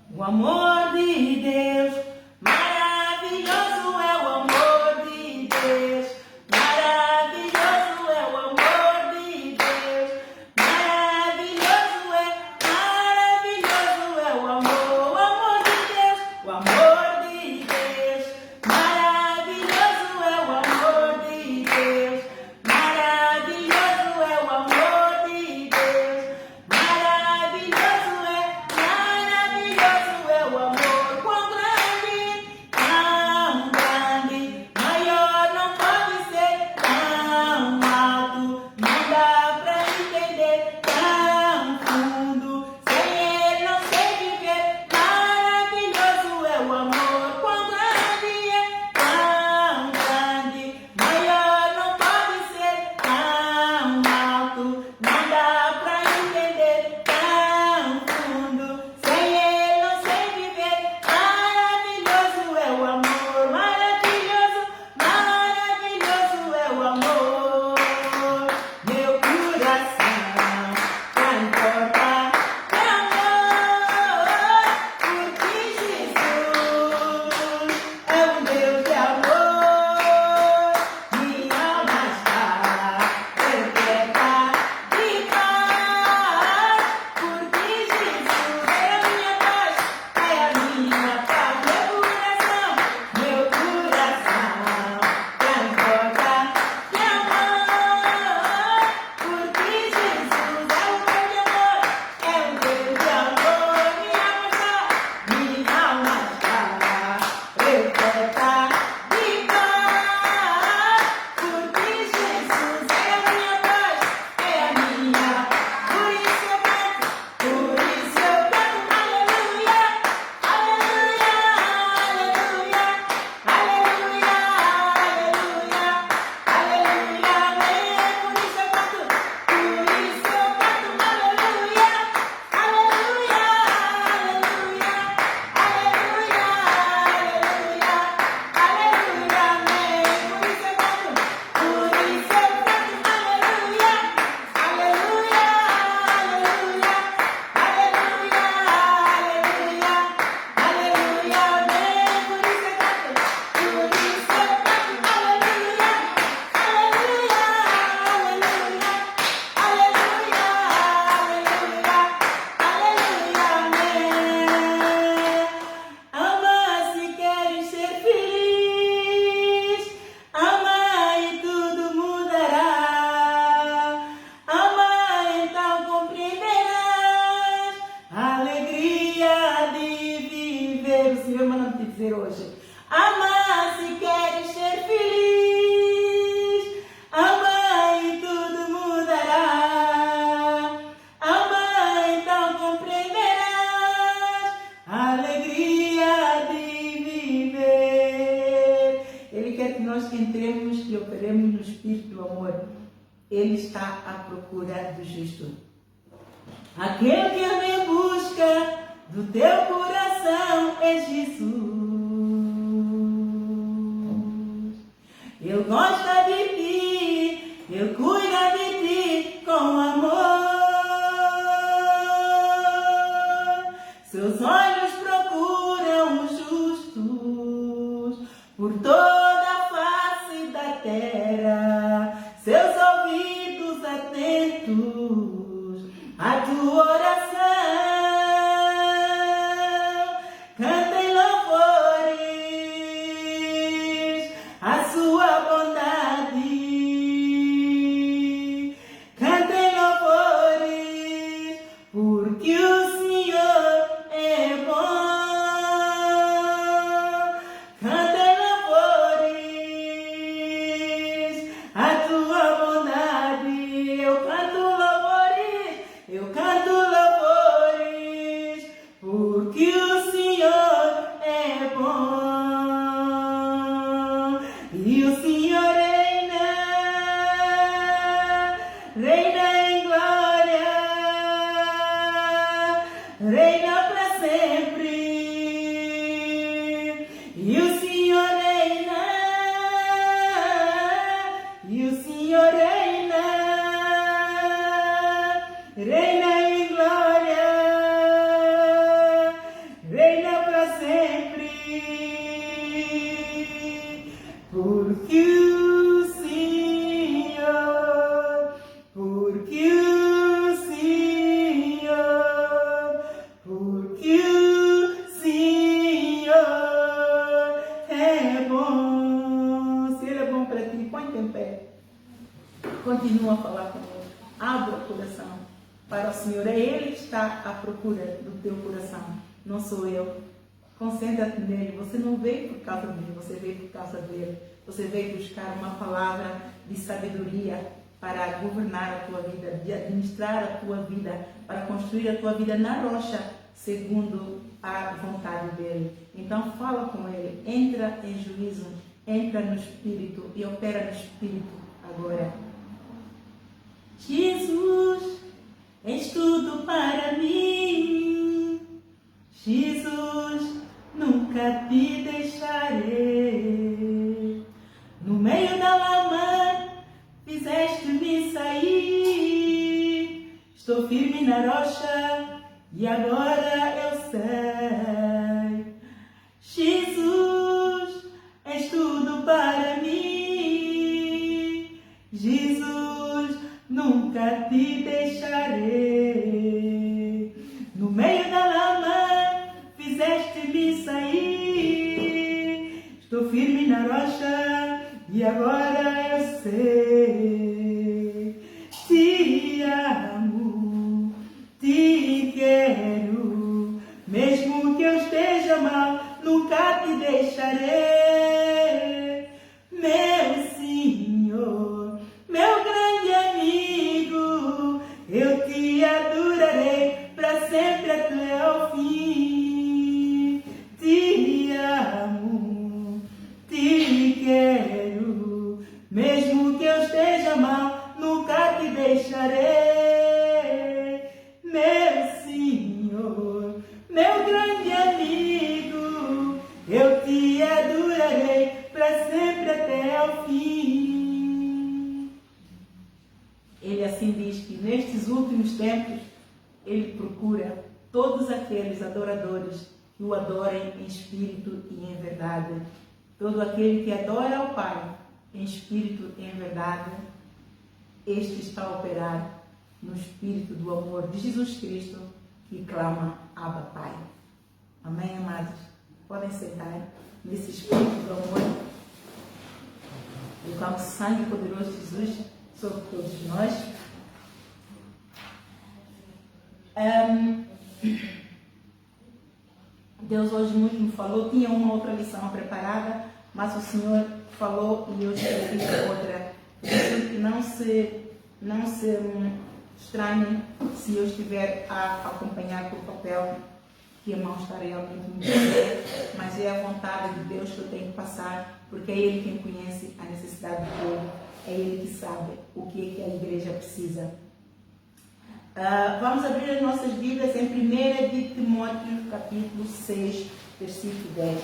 O amor de Deus, maravilhoso é o amor de Deus. Maravilhoso é o amor de Deus. Maravilhoso é o amor de Deus. O amor de Deus, maravilhoso é o amor de Deus. Maravilhoso é o amor de Deus. Maravilhoso é o amor. Quão grande, maior não pode ser, tão alto, não dá pra entender, tão fundo, sem ele não sei viver. Maravilhoso é o amor. Quão grande, maior não pode ser, tão alto, não dá pra entender, tão fundo, sem ele não sei viver. Maravilhoso é o amor, maravilhoso é o amor. Meu coração vai importar meu amor, porque Jesus é um Deus de amor. Minha alma está repleta de paz, porque Jesus é a minha paz, é a minha paz. Meu coração vai importar de amor, porque Jesus é um Deus de amor, é um Deus de amor. Minha alma está repleta de paz, porque Jesus é a minha paz, é a minha. Por isso eu canto, aleluia, aleluia, aleluia, aleluia, aleluia, aleluia, amém. Por isso eu canto, aleluia, aleluia, aleluia, aleluia, aleluia, amém. Por isso eu canto, aleluia, aleluia, aleluia, aleluia, aleluia, amém. Por isso eu canto, aleluia, aleluia, aleluia, amém. Ama se queres ser feliz, ama e tudo mudará. Ama, então compreenderás a alegria de viver. O Senhor manda te dizer hoje: ama se queres ser feliz, ama e tudo mudará. Ama, então compreenderás a alegria de viver. Ele quer que nós entremos e operemos no Espírito do amor. Ele está à procura do justo. Aquele que anda em busca do teu coração é Jesus. Ele gosta de ti, ele cuida de ti com amor. Seus olhos procuram os justos por toda a face da terra. Seus ouvidos atentos à tua oração. Cantem louvores à sua bondade. Cantem louvores porque o Senhor é bom. Cantem louvores à tua bondade. Eu canto louvores, porque o Senhor é bom. E o Senhor reina em glória, reina para sempre. E o Senhor reina em glória, continua a falar com Ele. Abre o coração para o Senhor. É Ele que está à procura do teu coração, não sou eu. Concentra-te nele. Você não veio por causa dele, você veio por causa dele. Você veio buscar uma palavra de sabedoria para governar a tua vida, de administrar a tua vida, para construir a tua vida na rocha, segundo a vontade dele. Então fala com ele, entra em juízo, entra no Espírito e opera no Espírito agora. Jesus, és tudo para mim. Jesus, nunca te deixarei. No meio da lama, fizeste-me sair. Estou firme na rocha e agora eu sei. Jesus, és tudo para mim. Jesus, nunca te deixarei. No meio da lama, fizeste-me sair. Estou firme na rocha e agora eu sei. Te amo, te quero, mesmo que eu esteja mal, nunca te deixarei. Meu Senhor, meu grande amigo, eu te adorarei para sempre até o fim. Te amo, te quero, mesmo que eu esteja mal, nunca te deixarei. Meu Senhor, meu grande amigo, eu te adorarei para sempre até o fim. Ele assim diz que nestes últimos tempos, ele procura todos aqueles adoradores que o adorem em espírito e em verdade. Todo aquele que adora ao Pai em espírito e em verdade, este está a operar no espírito do amor de Jesus Cristo, que clama Abba Pai. Amém, amados? Podem sentar nesse espírito do amor. Eu clamo o sangue poderoso de Jesus sobre todos nós. Deus hoje muito me falou. Tinha uma outra lição preparada, mas o Senhor falou e eu escrevi outra. Disse que não se estranhem se eu estiver a acompanhar por papel, que a mão está realmente muito bem, mas é a vontade de Deus que eu tenho que passar, porque é Ele quem conhece a necessidade do povo, é Ele que sabe o que a igreja precisa. Vamos abrir as nossas vidas em 1 de Timóteo, capítulo 6, versículo 10.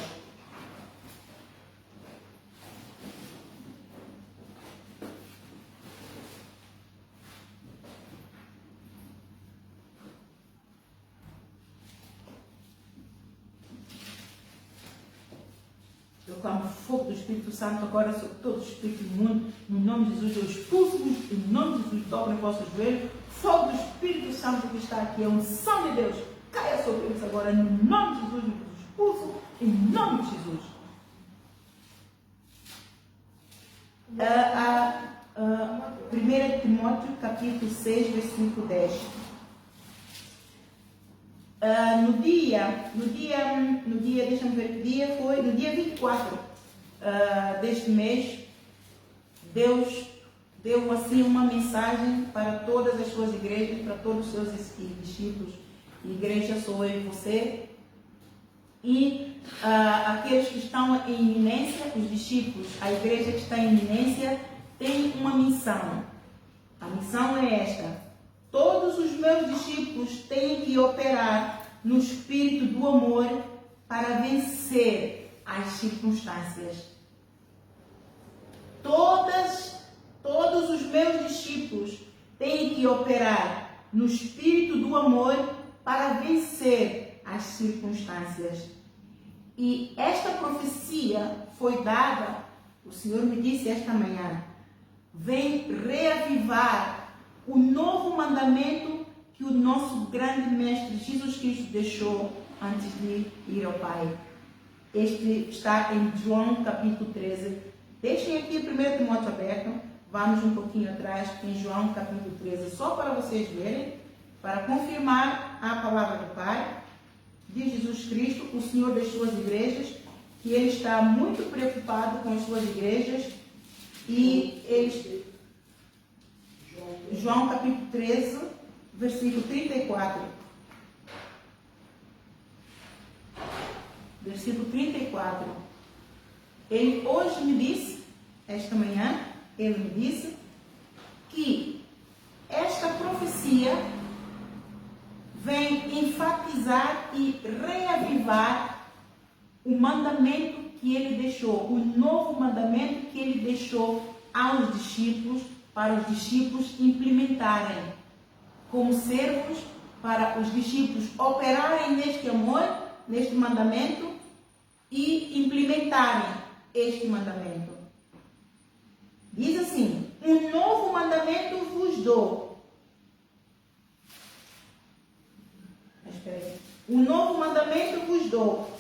Eu clamo fogo do Espírito Santo agora sobre todo o Espírito imundo. No nome de Jesus, eu expulso-vos. Em nome de Jesus, dobrem vossos joelhos. Fogo do Espírito Santo que está aqui, a unção de Deus, caia sobre eles agora. No nome de Jesus, eu vos expulso. Em nome de Jesus. 1 Timóteo, capítulo 6, versículo 10. No dia, deixa-me ver que dia foi, no dia 24 deste mês, Deus deu assim uma mensagem para todas as suas igrejas, para todos os seus discípulos. Igreja sou eu e você. E aqueles que estão em iminência, os discípulos, a igreja que está em iminência, tem uma missão. A missão é esta. Todos os meus discípulos têm que operar no espírito do amor para vencer as circunstâncias. Todos os meus discípulos têm que operar no espírito do amor para vencer as circunstâncias. E esta profecia foi dada, o Senhor me disse esta manhã, vem reavivar o novo mandamento que o nosso grande mestre Jesus Cristo deixou antes de ir ao Pai. Este está em João capítulo 13. Deixem aqui 1 Timóteo aberto. vamos um pouquinho atrás em João capítulo 13, só para vocês verem, para confirmar a palavra do Pai, de Jesus Cristo, o Senhor das suas igrejas, que Ele está muito preocupado com as suas igrejas, e eles... João capítulo 13, versículo 34. Versículo 34. Ele hoje me disse, esta manhã, ele me disse que esta profecia vem enfatizar e reavivar o mandamento que ele deixou, o novo mandamento que ele deixou aos discípulos, para os discípulos implementarem como servos, para os discípulos operarem neste amor, neste mandamento e implementarem este mandamento. Diz assim: um novo mandamento vos dou. Espera aí. Um novo mandamento vos dou.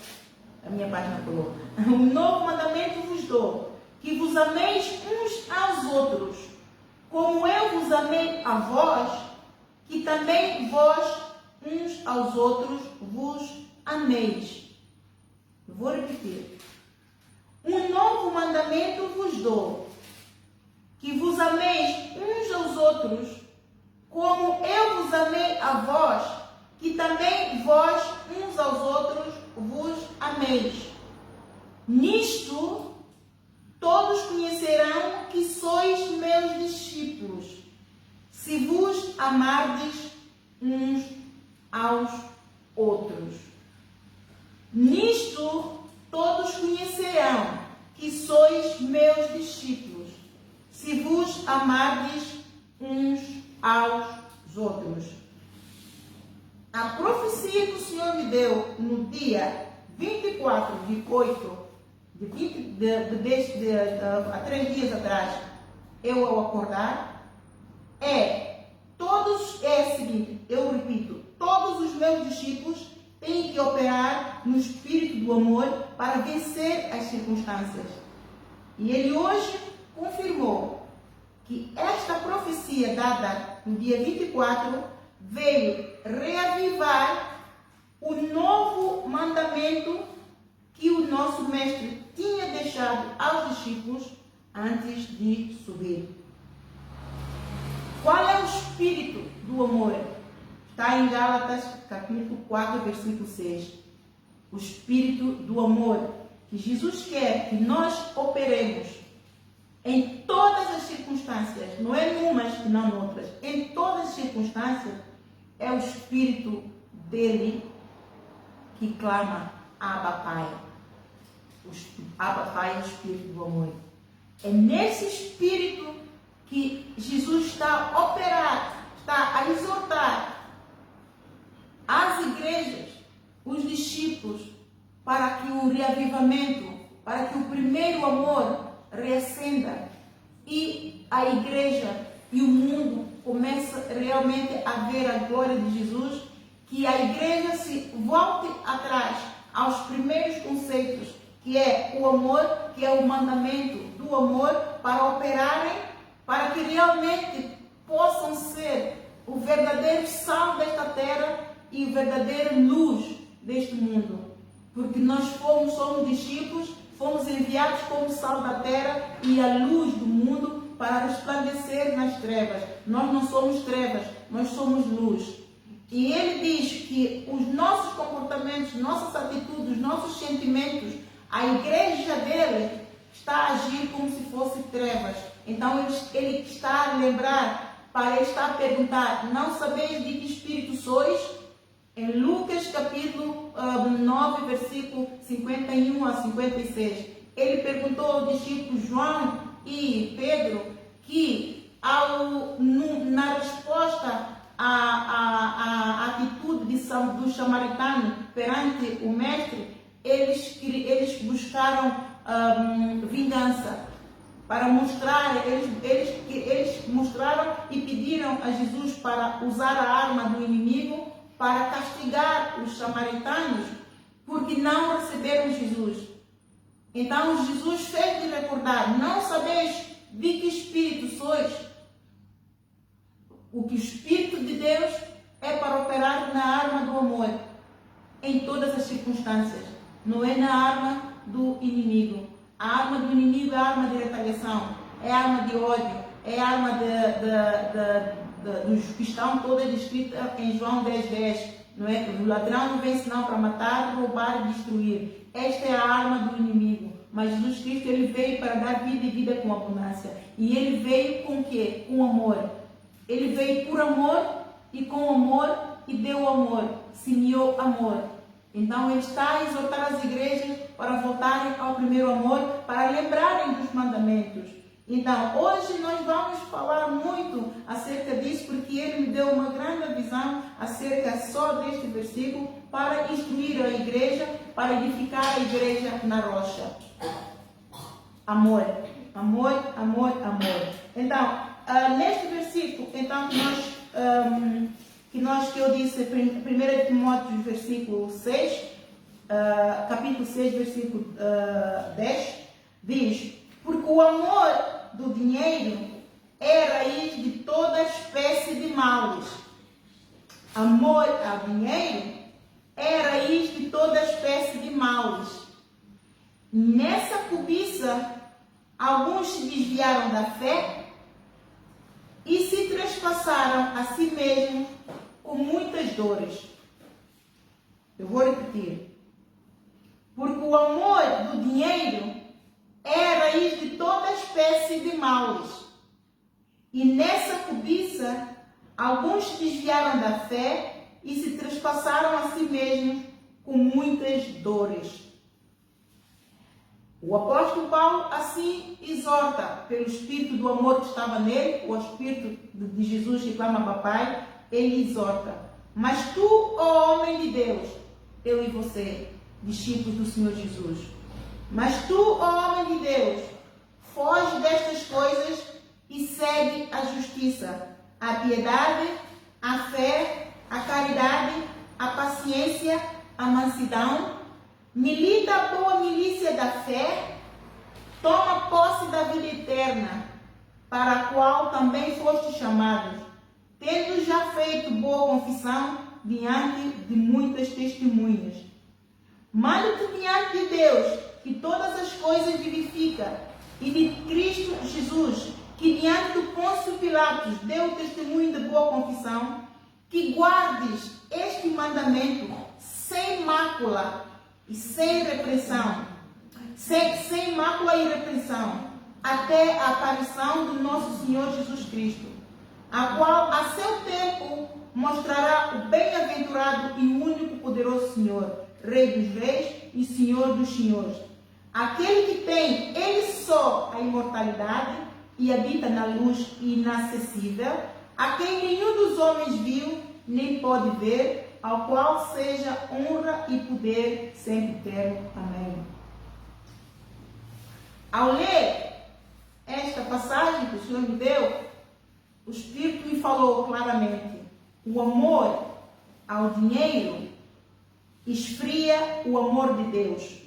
A minha página pulou. Um novo mandamento vos dou, que vos ameis uns aos outros, como eu vos amei a vós, que também vós uns aos outros vos ameis. Vou repetir. Um novo mandamento vos dou, que vos ameis uns aos outros, como eu vos amei a vós, que também vós uns aos outros vos ameis. Nisto todos conhecerão que sois meus discípulos, se vos amardes uns aos outros. Nisto todos conhecerão que sois meus discípulos, se vos amardes uns aos outros. A profecia que o Senhor me deu no dia 24 de 8 há 3 dias atrás, eu ao acordar, é o seguinte, eu repito, todos os meus discípulos têm que operar no espírito do amor para vencer as circunstâncias. E ele hoje confirmou que esta profecia dada no dia 24 veio reavivar o novo mandamento que o nosso mestre tinha deixado aos discípulos antes de subir. Qual é o espírito do amor? Está em Gálatas capítulo 4, versículo 6. O espírito do amor que Jesus quer que nós operemos em todas as circunstâncias, não é numas e não noutras, em todas as circunstâncias, é o espírito dele que clama Abba Pai. O Abba Pai é o espírito do amor. É nesse espírito que Jesus está a operar, está a exortar as igrejas, os discípulos, para que o reavivamento, para que o primeiro amor reacenda e a igreja e o mundo comece realmente a ver a glória de Jesus, que a igreja se volte atrás aos primeiros conceitos, que é o amor, que é o mandamento do amor, para operarem, para que realmente possam ser o verdadeiro sal desta terra e o verdadeiro luz deste mundo. Porque nós somos discípulos, fomos enviados como sal da terra e a luz do mundo para resplandecer nas trevas. Nós não somos trevas, nós somos luz. E ele diz que os nossos comportamentos, nossas atitudes, nossos sentimentos, a igreja dele está a agir como se fosse trevas. Então ele está a lembrar, ele está a perguntar: não sabeis de que espírito sois? Em Lucas capítulo 9, versículo 51 a 56, ele perguntou aos discípulos João e Pedro que na resposta à atitude do samaritano perante o mestre, eles buscaram vingança, para mostrar, eles mostraram e pediram a Jesus para usar a arma do inimigo para castigar os samaritanos, porque não receberam Jesus. Então Jesus fez de recordar: não sabeis de que espírito sois? O que o Espírito de Deus é para operar na arma do amor, em todas as circunstâncias. Não é na arma do inimigo. A arma do inimigo é a arma de retaliação, é a arma de ódio, é a arma dos que estão toda descrita em João 10:10. Não é? O ladrão não vem senão para matar, roubar e destruir. Esta é a arma do inimigo. Mas Jesus Cristo, ele veio para dar vida e vida com abundância. E ele veio com o quê? Com amor. Ele veio por amor e com amor e deu amor. Semeou amor. Então ele está a exortar as igrejas para voltarem ao primeiro amor, para lembrarem dos mandamentos. Então, hoje nós vamos falar muito acerca disso, porque ele me deu uma grande visão acerca só deste versículo para instruir a igreja, para edificar a igreja na rocha. Amor, amor, amor, amor. Então, neste versículo, então, que eu disse, 1 Timóteo, versículo 6, capítulo 6, versículo 10, diz: porque o amor do dinheiro é raiz de toda espécie de males. Amor ao dinheiro é raiz de toda espécie de males. Nessa cobiça, alguns se desviaram da fé e se trespassaram a si mesmos com muitas dores. Eu vou repetir. Porque o amor do dinheiro é a raiz de toda espécie de males. E nessa cobiça, alguns se desviaram da fé e se trespassaram a si mesmos com muitas dores. O apóstolo Paulo assim exorta, pelo Espírito do amor que estava nele, o Espírito de Jesus que clama para Pai, ele exorta. Mas tu, ó homem de Deus, eu e você, discípulos do Senhor Jesus, mas tu, ó homem de Deus, foge destas coisas e segue a justiça, a piedade, a fé, a caridade, a paciência, a mansidão, milita a boa milícia da fé, toma posse da vida eterna, para a qual também foste chamados, tendo já feito boa confissão diante de muitas testemunhas. Manda-te diante de Deus, que todas as coisas vivifica, e de Cristo Jesus, que diante do Pôncio Pilatos deu testemunho de boa confissão, que guardes este mandamento sem mácula e sem repreensão, sem mácula e repreensão, até a aparição do nosso Senhor Jesus Cristo, a qual a seu tempo mostrará o bem-aventurado e único poderoso Senhor, Rei dos Reis e Senhor dos Senhores, aquele que tem ele só a imortalidade e habita na luz inacessível, a quem nenhum dos homens viu nem pode ver, ao qual seja honra e poder sempre eterno. Amém. Ao ler esta passagem que o Senhor me deu, o Espírito me falou claramente: o amor ao dinheiro esfria o amor de Deus.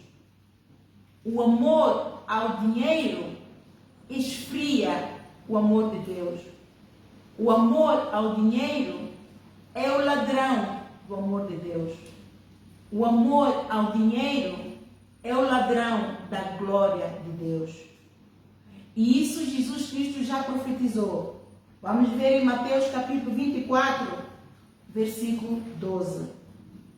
O amor ao dinheiro esfria o amor de Deus. O amor ao dinheiro é o ladrão do amor de Deus. O amor ao dinheiro é o ladrão da glória de Deus. E isso Jesus Cristo já profetizou. Vamos ver em Mateus capítulo 24, versículo 12.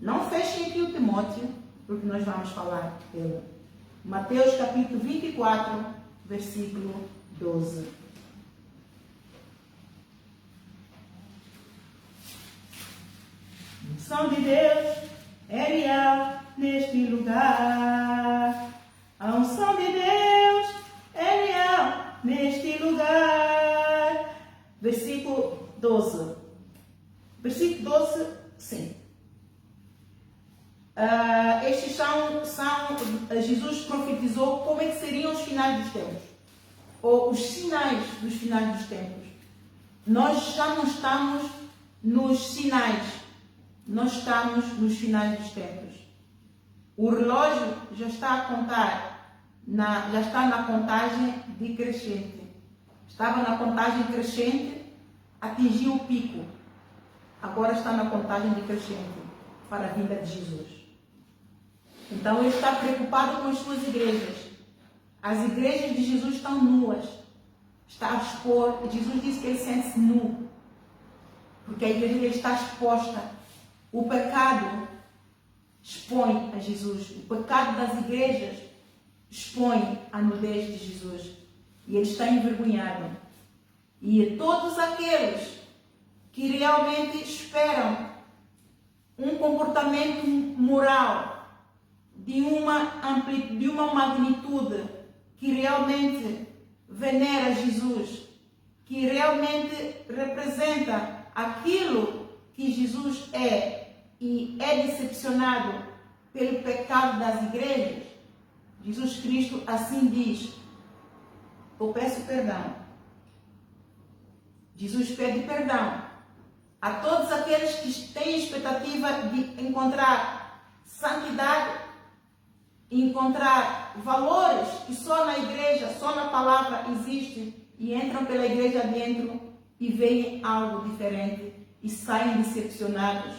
Não fechem aqui o Timóteo, porque nós vamos falar dele. Mateus capítulo 24, versículo 12. A unção de Deus é real neste lugar. A unção de Deus é real neste lugar. Versículo 12. Versículo 12, sim. Estes Jesus profetizou como é que seriam os finais dos tempos, ou os sinais dos finais dos tempos. Nós já não estamos nos sinais, nós estamos nos finais dos tempos. O relógio já está a contar, já está na contagem decrescente. Estava na contagem crescente, atingiu o pico. Agora está na contagem decrescente para a vinda de Jesus. Então ele está preocupado com as suas igrejas. As igrejas de Jesus estão nuas. Está a expor. Jesus disse que ele sente-se nu. Porque a igreja está exposta. O pecado expõe a Jesus. O pecado das igrejas expõe a nudez de Jesus. E ele está envergonhado. E todos aqueles que realmente esperam um comportamento moral de uma magnitude que realmente venera Jesus, que realmente representa aquilo que Jesus é e é decepcionado pelo pecado das igrejas, Jesus Cristo assim diz: eu peço perdão. Jesus pede perdão a todos aqueles que têm expectativa de encontrar santidade, encontrar valores que só na igreja, só na palavra existe, e entram pela igreja dentro e veem algo diferente e saem decepcionados.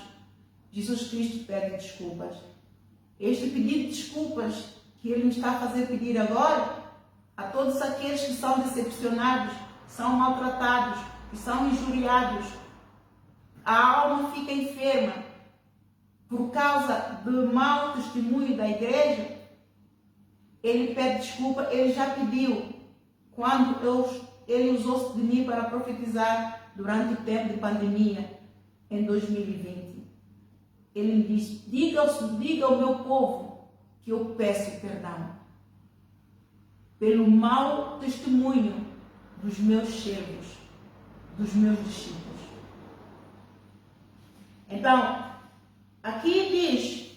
Jesus Cristo pede desculpas. Este pedido de desculpas que ele nos está a fazer pedir agora a todos aqueles que são decepcionados, são maltratados, que são injuriados, a alma fica enferma por causa do mau testemunho da igreja, ele pede desculpa. Ele já pediu quando ele usou-se de mim para profetizar durante o tempo de pandemia em 2020. Ele me disse: diga ao meu povo que eu peço perdão pelo mau testemunho dos meus servos, dos meus discípulos. Então, aqui diz,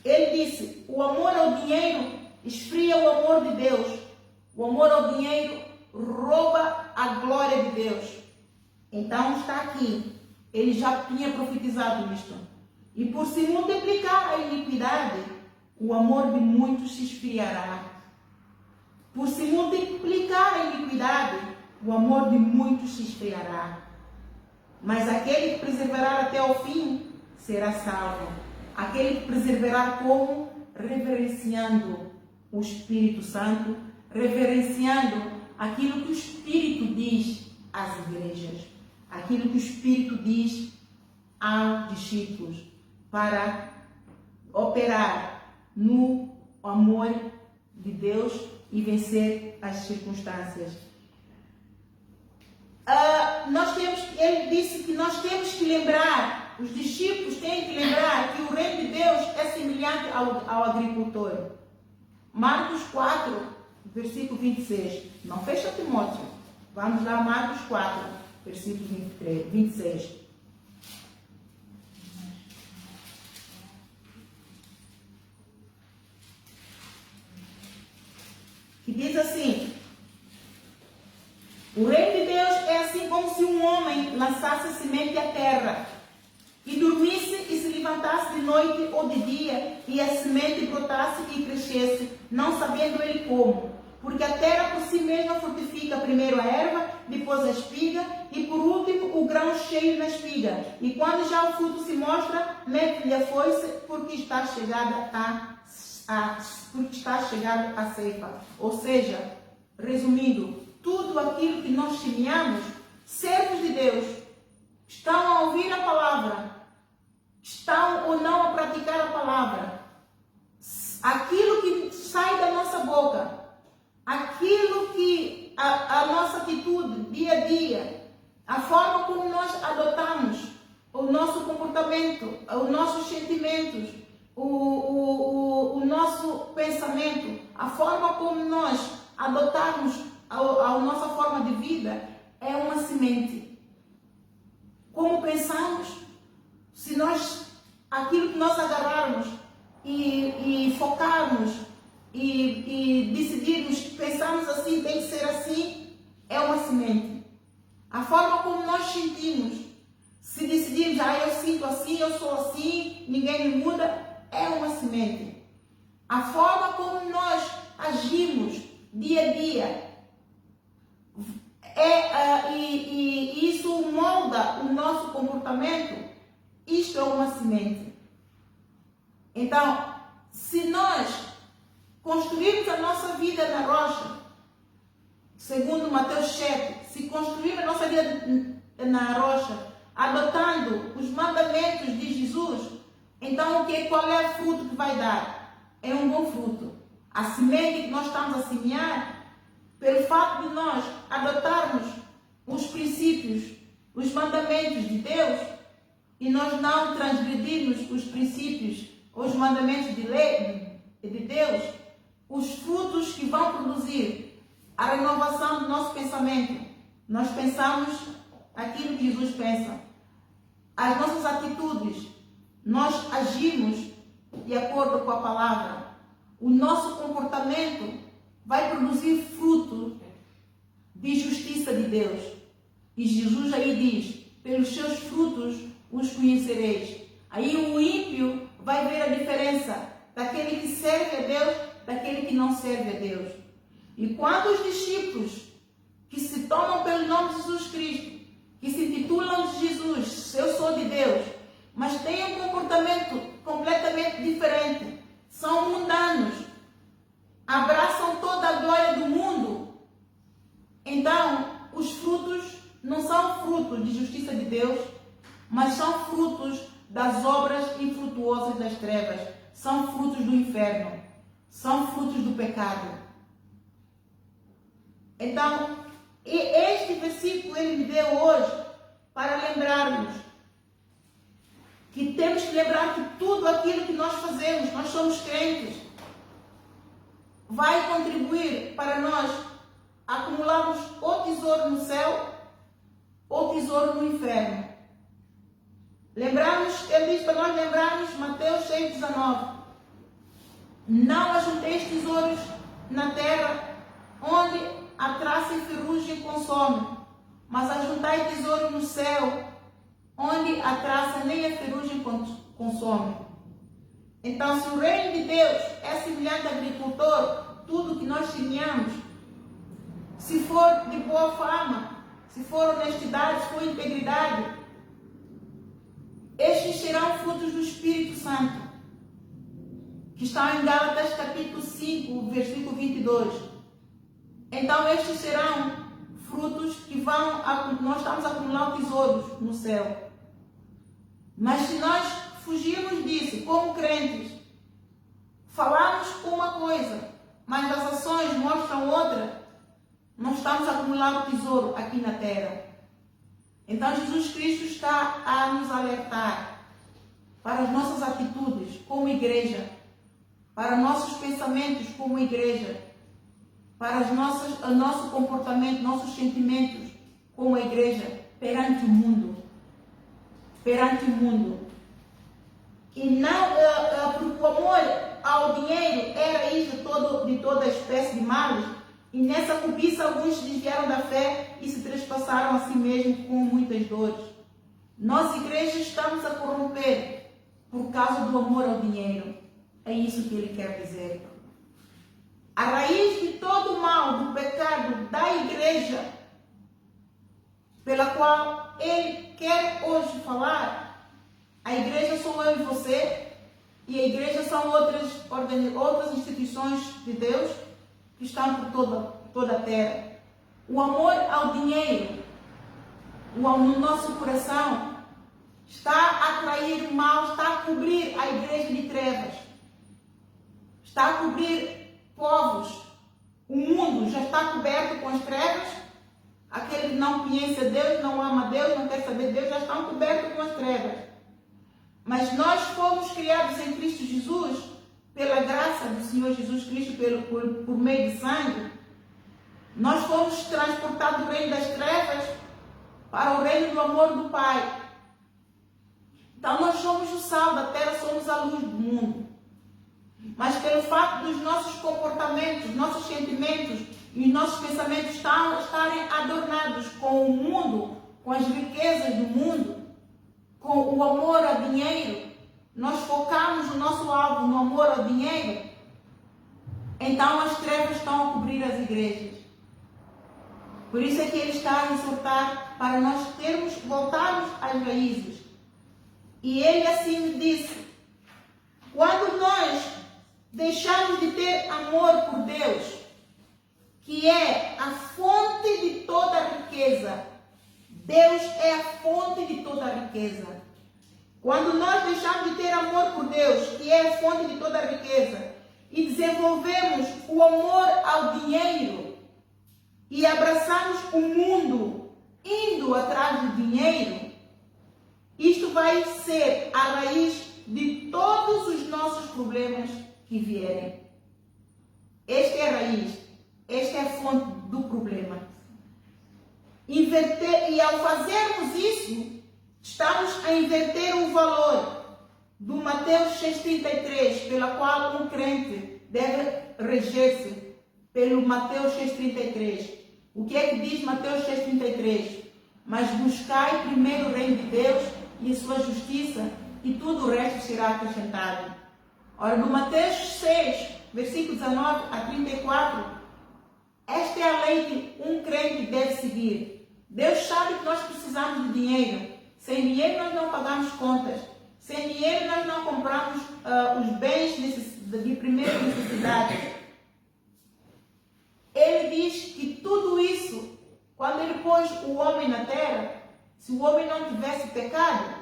ele disse: o amor ao dinheiro esfria o amor de Deus. O amor ao dinheiro rouba a glória de Deus. Então está aqui, ele já tinha profetizado isto. E por se multiplicar a iniquidade, o amor de muitos se esfriará. Por se multiplicar a iniquidade, o amor de muitos se esfriará. Mas aquele que perseverar até ao fim será salvo. Aquele que perseverar como? Reverenciando o Espírito Santo, reverenciando aquilo que o Espírito diz às igrejas, aquilo que o Espírito diz aos discípulos, para operar no amor de Deus e vencer as circunstâncias. Ele disse que nós temos que lembrar, os discípulos têm que lembrar que o reino de Deus é semelhante ao agricultor. Marcos 4, versículo 26. Não fecha, Timóteo. Vamos lá, Marcos 4, versículo 26. Que diz assim: o reino de Deus é assim como se um homem lançasse semente à terra, e dormisse e se levantasse de noite ou de dia, e a semente brotasse e crescesse, não sabendo ele como. Porque a terra por si mesma frutifica primeiro a erva, depois a espiga, e por último o grão cheio na espiga. E quando já o fruto se mostra, mete-lhe a foice, porque está chegada a ceifa. Ou seja, resumindo, tudo aquilo que nós semeamos, servos de Deus, estão a ouvir a palavra, estão ou não a praticar a palavra, aquilo que sai da nossa boca, aquilo que a nossa atitude dia a dia, a forma como nós adotamos o nosso comportamento, os nossos sentimentos, o nosso pensamento, a forma como nós adotarmos a nossa forma de vida é uma semente. Como pensamos, se nós, aquilo que nós agarrarmos e focarmos e decidirmos, pensarmos assim, tem que ser assim, é uma semente. A forma como nós sentimos, se decidirmos, eu sinto assim, eu sou assim, ninguém me muda, é uma semente. A forma como nós agimos dia a dia, e isso molda o nosso comportamento. Isto é uma semente. Então, se nós construirmos a nossa vida na rocha, segundo Mateus 7, se construirmos a nossa vida na rocha, adotando os mandamentos de Jesus, então qual é o fruto que vai dar? É um bom fruto. A semente que nós estamos a semear, pelo fato de nós adotarmos os princípios, os mandamentos de Deus, e nós não transgredirmos os princípios, os mandamentos de lei de Deus, os frutos que vão produzir a renovação do nosso pensamento. Nós pensamos aquilo que Jesus pensa. As nossas atitudes, nós agimos de acordo com a palavra. O nosso comportamento vai produzir fruto de justiça de Deus. E Jesus aí diz, pelos seus frutos os conhecereis. Aí o ímpio vai ver a diferença daquele que serve a Deus, daquele que não serve a Deus. E quando os discípulos que se tomam pelo nome de Jesus Cristo, que se intitulam de Jesus, eu sou de Deus, mas têm um comportamento completamente diferente, são mundanos, abraçam toda a glória do mundo, então os frutos não são frutos de justiça de Deus, mas são frutos das obras infrutuosas das trevas, são frutos do inferno, são frutos do pecado. Então, este versículo ele me deu hoje para lembrarmos que temos que lembrar que tudo aquilo que nós fazemos, nós somos crentes, vai contribuir para nós acumularmos ou tesouro no céu ou tesouro no inferno. Lembramos, ele diz para nós lembrarmos Mateus 6,19. Não ajunteis tesouros na terra, onde a traça e ferrugem consome, mas ajuntai tesouro no céu, onde a traça nem a ferrugem consome. Então, se o reino de Deus é semelhante ao agricultor, tudo que nós semeamos, se for de boa fama, se for honestidade, se for integridade, estes serão frutos do Espírito Santo, que está em Gálatas capítulo 5, versículo 22. Então estes serão frutos que nós estamos acumulando tesouros no céu. Mas se nós fugirmos disso, como crentes, falamos uma coisa, mas as ações mostram outra, nós estamos acumulando tesouro aqui na terra. Então Jesus Cristo está a nos alertar para as nossas atitudes como igreja, para nossos pensamentos como igreja, para o nosso comportamento, nossos sentimentos como igreja perante o mundo. Perante o mundo. E não, porque o amor ao dinheiro era isso de toda espécie de males, e nessa cobiça alguns desviaram da fé e se trespassaram a si mesmos com muitas dores. Nós, igrejas, estamos a corromper por causa do amor ao dinheiro. É isso que ele quer dizer. A raiz de todo o mal, do pecado da igreja, pela qual ele quer hoje falar, a igreja sou eu e você, e a igreja são outras instituições de Deus que estão por toda a terra. O amor ao dinheiro, no nosso coração, está a atrair o mal, está a cobrir a igreja de trevas, está a cobrir povos. O mundo já está coberto com as trevas. Aquele que não conhece a Deus, não ama a Deus, não quer saber de Deus, já estão cobertos com as trevas. Mas nós fomos criados em Cristo Jesus, pela graça do Senhor Jesus Cristo, por meio de sangue. Nós fomos transportados do reino das trevas para o reino do amor do Pai. Então nós somos o sal da terra, somos a luz do mundo. Mas pelo fato dos nossos comportamentos, nossos sentimentos e nossos pensamentos estarem adornados com o mundo, com as riquezas do mundo, com o amor ao dinheiro, nós focamos o nosso alvo no amor ao dinheiro, então as trevas estão a cobrir as igrejas. Por isso é que ele está a exortar para nós voltarmos às raízes. E ele assim disse: quando nós deixamos de ter amor por Deus, que é a fonte de toda a riqueza, Deus é a fonte de toda a riqueza. Quando nós deixamos de ter amor por Deus, que é a fonte de toda a riqueza, e desenvolvemos o amor ao dinheiro, e abraçamos o mundo indo atrás do dinheiro, isto vai ser a raiz de todos os nossos problemas que vierem. Esta é a raiz, esta é a fonte do problema. E ao fazermos isso, estamos a inverter o valor do Mateus 6,33, pela qual um crente deve reger-se pelo Mateus 6,33. O que é que diz Mateus 6,33? Mas buscai primeiro o reino de Deus e a sua justiça, e tudo o resto será acrescentado. Ora, no Mateus 6, versículo 19 a 34, esta é a lei que um crente deve seguir. Deus sabe que nós precisamos de dinheiro. Sem dinheiro nós não pagamos contas. Sem dinheiro nós não compramos os bens de primeira necessidade. Ele diz que tudo isso, quando ele pôs o homem na terra, se o homem não tivesse pecado,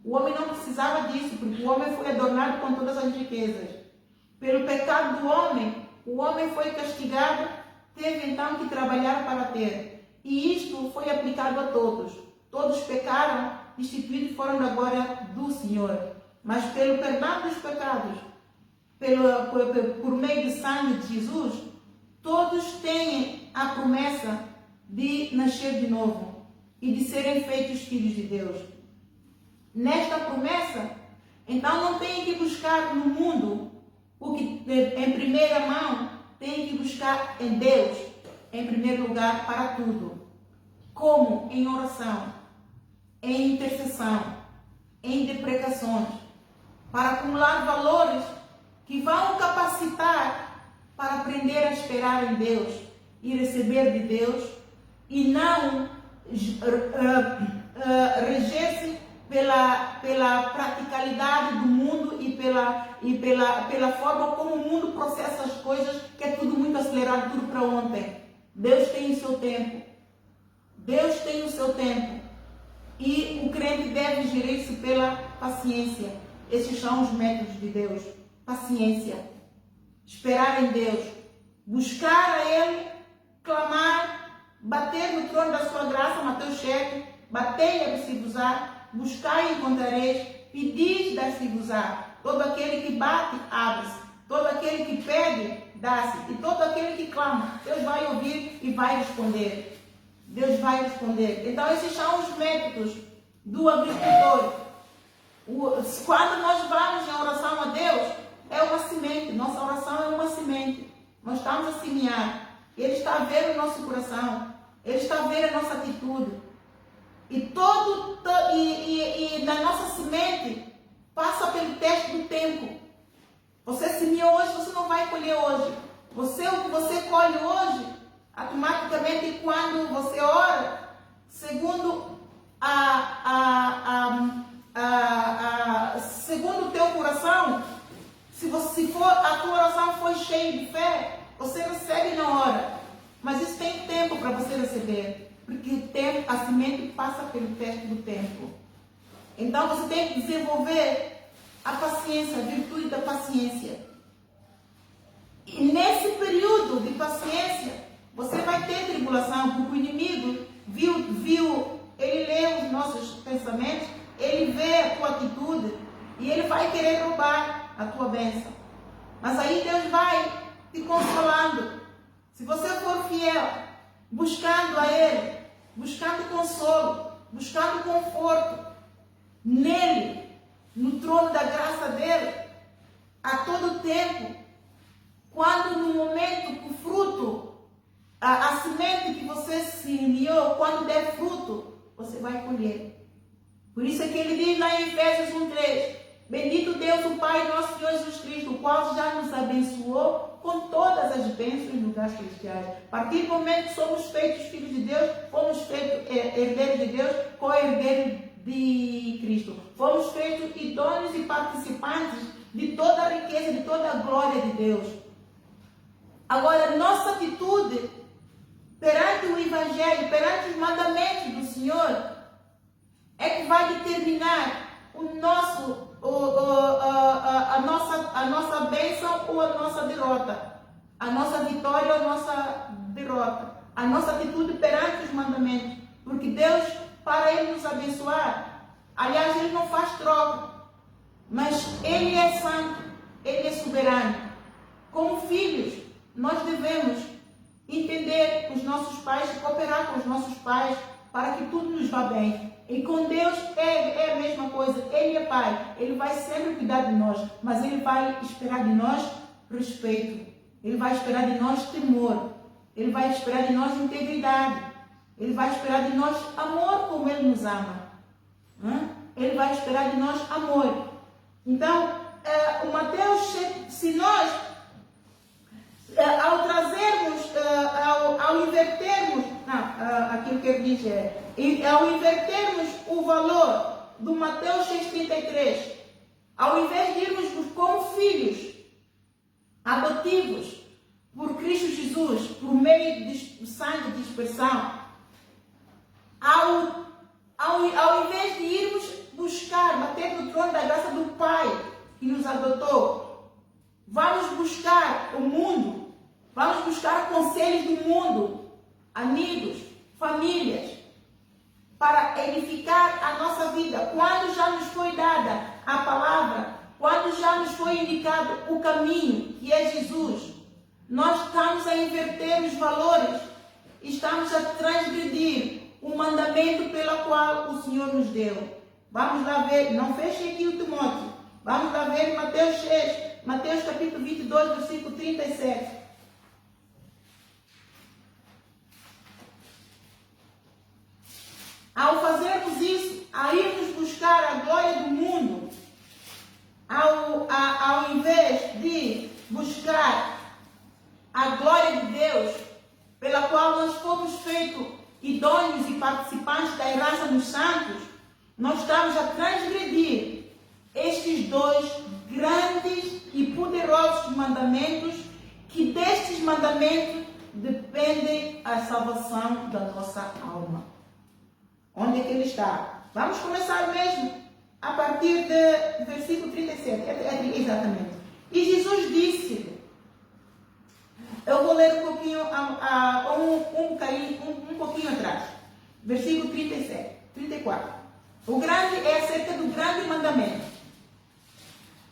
o homem não precisava disso, porque o homem foi adornado com todas as riquezas. Pelo pecado do homem, o homem foi castigado, teve então que trabalhar para ter. E isto foi aplicado a todos. Todos pecaram, destituídos foram da glória do Senhor. Mas pelo perdão dos pecados, por meio do sangue de Jesus, todos têm a promessa de nascer de novo e de serem feitos filhos de Deus. Nesta promessa, então não tem que buscar no mundo o que em primeira mão, tem que buscar em Deus, em primeiro lugar, para tudo. Como? Em oração, em intercessão, em deprecações, para acumular valores que vão capacitar para aprender a esperar em Deus e receber de Deus, e não reger-se pela praticalidade do mundo e pela forma como o mundo processa as coisas, que é tudo muito acelerado, tudo para ontem. Deus tem o seu tempo. Deus tem o seu tempo. E o crente deve gerir-se pela paciência. Esses são os métodos de Deus. Paciência. Esperar em Deus. Buscar a Ele. Clamar. Bater no trono da sua graça. Mateus 7. Batei e abri-se-vos-á. Buscai e encontrareis. Pedis, dar-se-vos-á. Todo aquele que bate, abre-se. Todo aquele que pede, dá-se. E todo aquele que clama, Deus vai ouvir e vai responder. Deus vai responder. Então, esses são os métodos do agricultor. Quando nós vamos em oração a Deus, é uma semente. Nossa oração é uma semente. Nós estamos a semear. Ele está a ver o nosso coração. Ele está a ver a nossa atitude. E na nossa semente passa pelo teste do tempo. Você semeou hoje, você não vai colher hoje. O que você colhe hoje, automaticamente quando você ora, segundo segundo o teu coração, se a tua oração foi cheia de fé, você recebe na hora. Mas isso tem tempo para você receber, porque a semente passa pelo teste do tempo. Então você tem que desenvolver a paciência, a virtude da paciência. E nesse período de paciência, você vai ter tribulação, porque o inimigo ele lê os nossos pensamentos, ele vê a tua atitude e ele vai querer roubar a tua bênção. Mas aí Deus vai te consolando. Se você for fiel, buscando a Ele, buscando consolo, buscando conforto nele, no trono da graça dele, a todo tempo, quando no momento que o fruto, a semente que você semeou, quando der fruto, você vai colher. Por isso é que ele diz lá em Efésios 1:3, Bendito Deus, o Pai, nosso Senhor Jesus Cristo, o qual já nos abençoou com todas as bênçãos nos lugares celestiais. A partir do momento que somos feitos filhos de Deus, fomos feitos herdeiros de Deus, co-herdeiros de Cristo. Fomos feitos idôneos e participantes de toda a riqueza, de toda a glória de Deus. Agora, nossa atitude perante o Evangelho, perante os mandamentos do Senhor, é que vai determinar a nossa bênção ou a nossa derrota, a nossa vitória ou a nossa derrota, a nossa atitude perante os mandamentos. Porque Deus, para Ele nos abençoar, aliás, Ele não faz troca, mas Ele é santo, Ele é soberano. Como filhos, nós devemos entender os nossos pais, cooperar com os nossos pais, para que tudo nos vá bem. E com Deus é a mesma coisa. Ele é Pai, Ele vai sempre cuidar de nós, mas Ele vai esperar de nós respeito, Ele vai esperar de nós temor, Ele vai esperar de nós integridade, Ele vai esperar de nós amor como Ele nos ama. Ele vai esperar de nós amor. Então, o Mateus, se nós, ao trazermos, ao invertermos, aquilo que ele diz ao invertermos o valor do Mateus 6,33, ao invés de irmos como filhos adotivos por Cristo Jesus, por meio do sangue de expressão, ao invés de irmos buscar, bater no trono da graça do Pai que nos adotou, vamos buscar o mundo, vamos buscar conselhos do mundo, amigos, famílias, para edificar a nossa vida. Quando já nos foi dada a palavra, quando já nos foi indicado o caminho, que é Jesus, nós estamos a inverter os valores, estamos a transgredir o mandamento pelo qual o Senhor nos deu. Vamos lá ver, não feche aqui o Timóteo, vamos lá ver Mateus 6, Mateus capítulo 22, versículo 37. Ao fazermos isso, a irmos buscar a glória do mundo, ao invés de buscar a glória de Deus, pela qual nós fomos feitos idôneos e participantes da herança dos santos, nós estamos a transgredir estes dois grandes e poderosos mandamentos, que destes mandamentos depende a salvação da nossa alma. Onde é que ele está? Vamos começar mesmo a partir do versículo 37. Exatamente. E Jesus disse, eu vou ler um pouquinho, um pouquinho atrás. Versículo 37, 34. O grande é acerca do grande mandamento.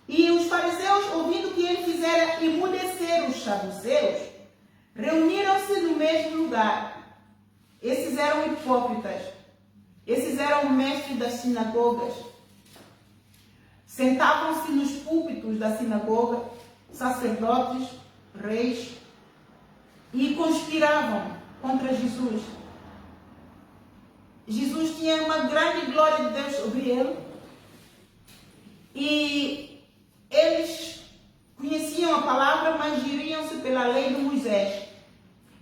E os fariseus, ouvindo que ele fizera emudecer os saduceus, reuniram-se no mesmo lugar. Esses eram hipócritas. Esses eram mestres das sinagogas. Sentavam-se nos púlpitos da sinagoga, sacerdotes, reis, e conspiravam contra Jesus. Jesus tinha uma grande glória de Deus sobre ele, e eles conheciam a palavra, mas giriam-se pela lei de Moisés.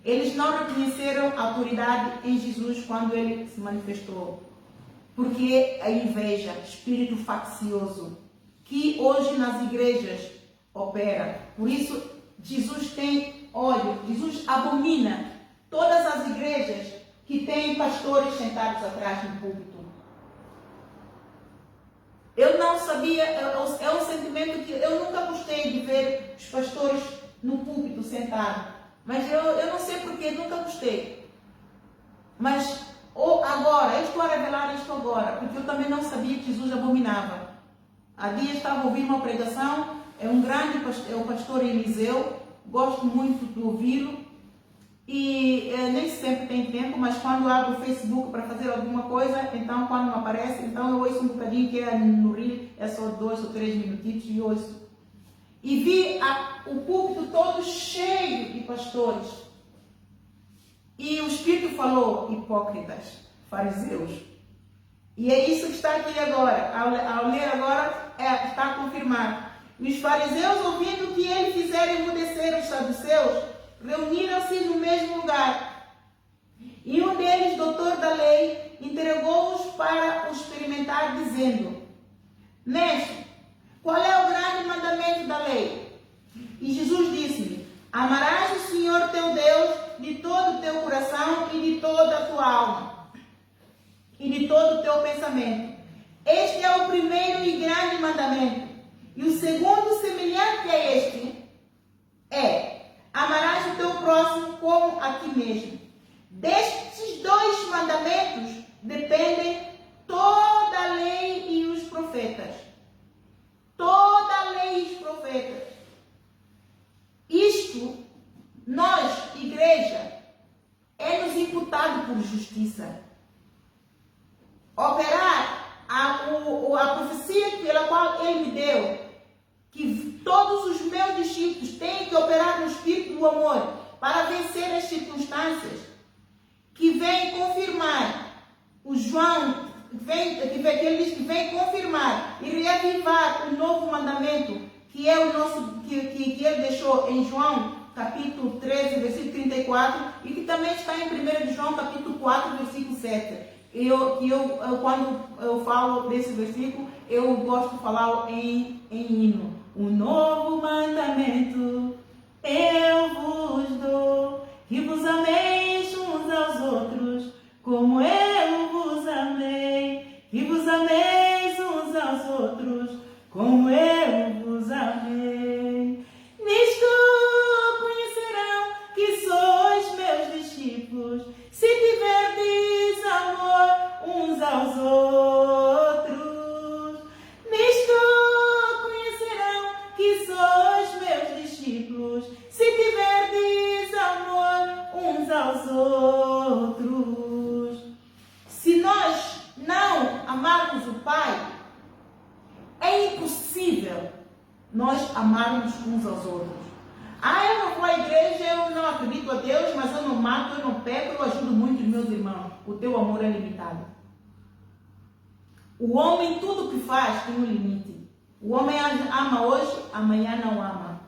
Eles não reconheceram a autoridade em Jesus quando ele se manifestou. Porque a inveja, espírito faccioso, que hoje nas igrejas opera. Por isso, Jesus tem ódio, Jesus abomina todas as igrejas que têm pastores sentados atrás no púlpito. Eu não sabia, é um sentimento que eu nunca gostei de ver os pastores no púlpito sentados. Mas eu não sei porquê, nunca gostei. Mas agora, eu estou a revelar isto agora, porque eu também não sabia que Jesus abominava. Há dias estava ouvindo uma pregação, é o pastor Eliseu, gosto muito de ouvi-lo, e nem sempre tem tempo, mas quando abro o Facebook para fazer alguma coisa, então quando não aparece, então eu ouço um bocadinho, que é no Rio, é só 2 ou 3 minutitos, e ouço. E vi o púlpito todo cheio de pastores. E o Espírito falou, hipócritas, fariseus. E é isso que está aqui agora. Ao ler agora, está a confirmar. E os fariseus, ouvindo que ele fizera emudecer os saduceus, reuniram-se no mesmo lugar. E um deles, doutor da lei, entregou-os para os experimentar, dizendo: Mestre, qual é o grande mandamento da lei? E Jesus disse-lhe: Amarás o Senhor teu Deus de todo o teu coração e de toda a tua alma e de todo o teu pensamento. Este é o primeiro e grande mandamento. E o segundo, semelhante a este, é: amarás o teu próximo como a ti mesmo. Destes dois mandamentos dependem toda a lei e os profetas. Toda a lei e os profetas. Isto, nós, igreja, é-nos imputado por justiça. Operar a profecia pela qual ele me deu, que todos os meus discípulos têm que operar no espírito do amor para vencer as circunstâncias, que vem confirmar, o João, que ele diz que vem confirmar e reavivar o novo mandamento, que é o nosso, que ele deixou em João, capítulo 13, versículo 34, e que também está em 1 João, capítulo 4, versículo 7. Quando eu falo desse versículo, eu gosto de falar em hino. Um novo mandamento eu vos dou, que vos ameis uns aos outros, como eu vos amei, que vos ameis uns aos outros, como eu vos amei. Nisto conhecerão que sois meus discípulos, se tiverdes amor uns aos outros. Nisto conhecerão que sois meus discípulos, se tiverdes amor uns aos outros. Se nós não amarmos o Pai, é impossível nós amarmos uns aos outros. Eu não vou à igreja, eu não acredito a Deus, mas eu não mato, eu não peco, eu ajudo muito os meus irmãos. O teu amor é limitado. O homem, tudo que faz tem um limite. O homem ama hoje, amanhã não ama.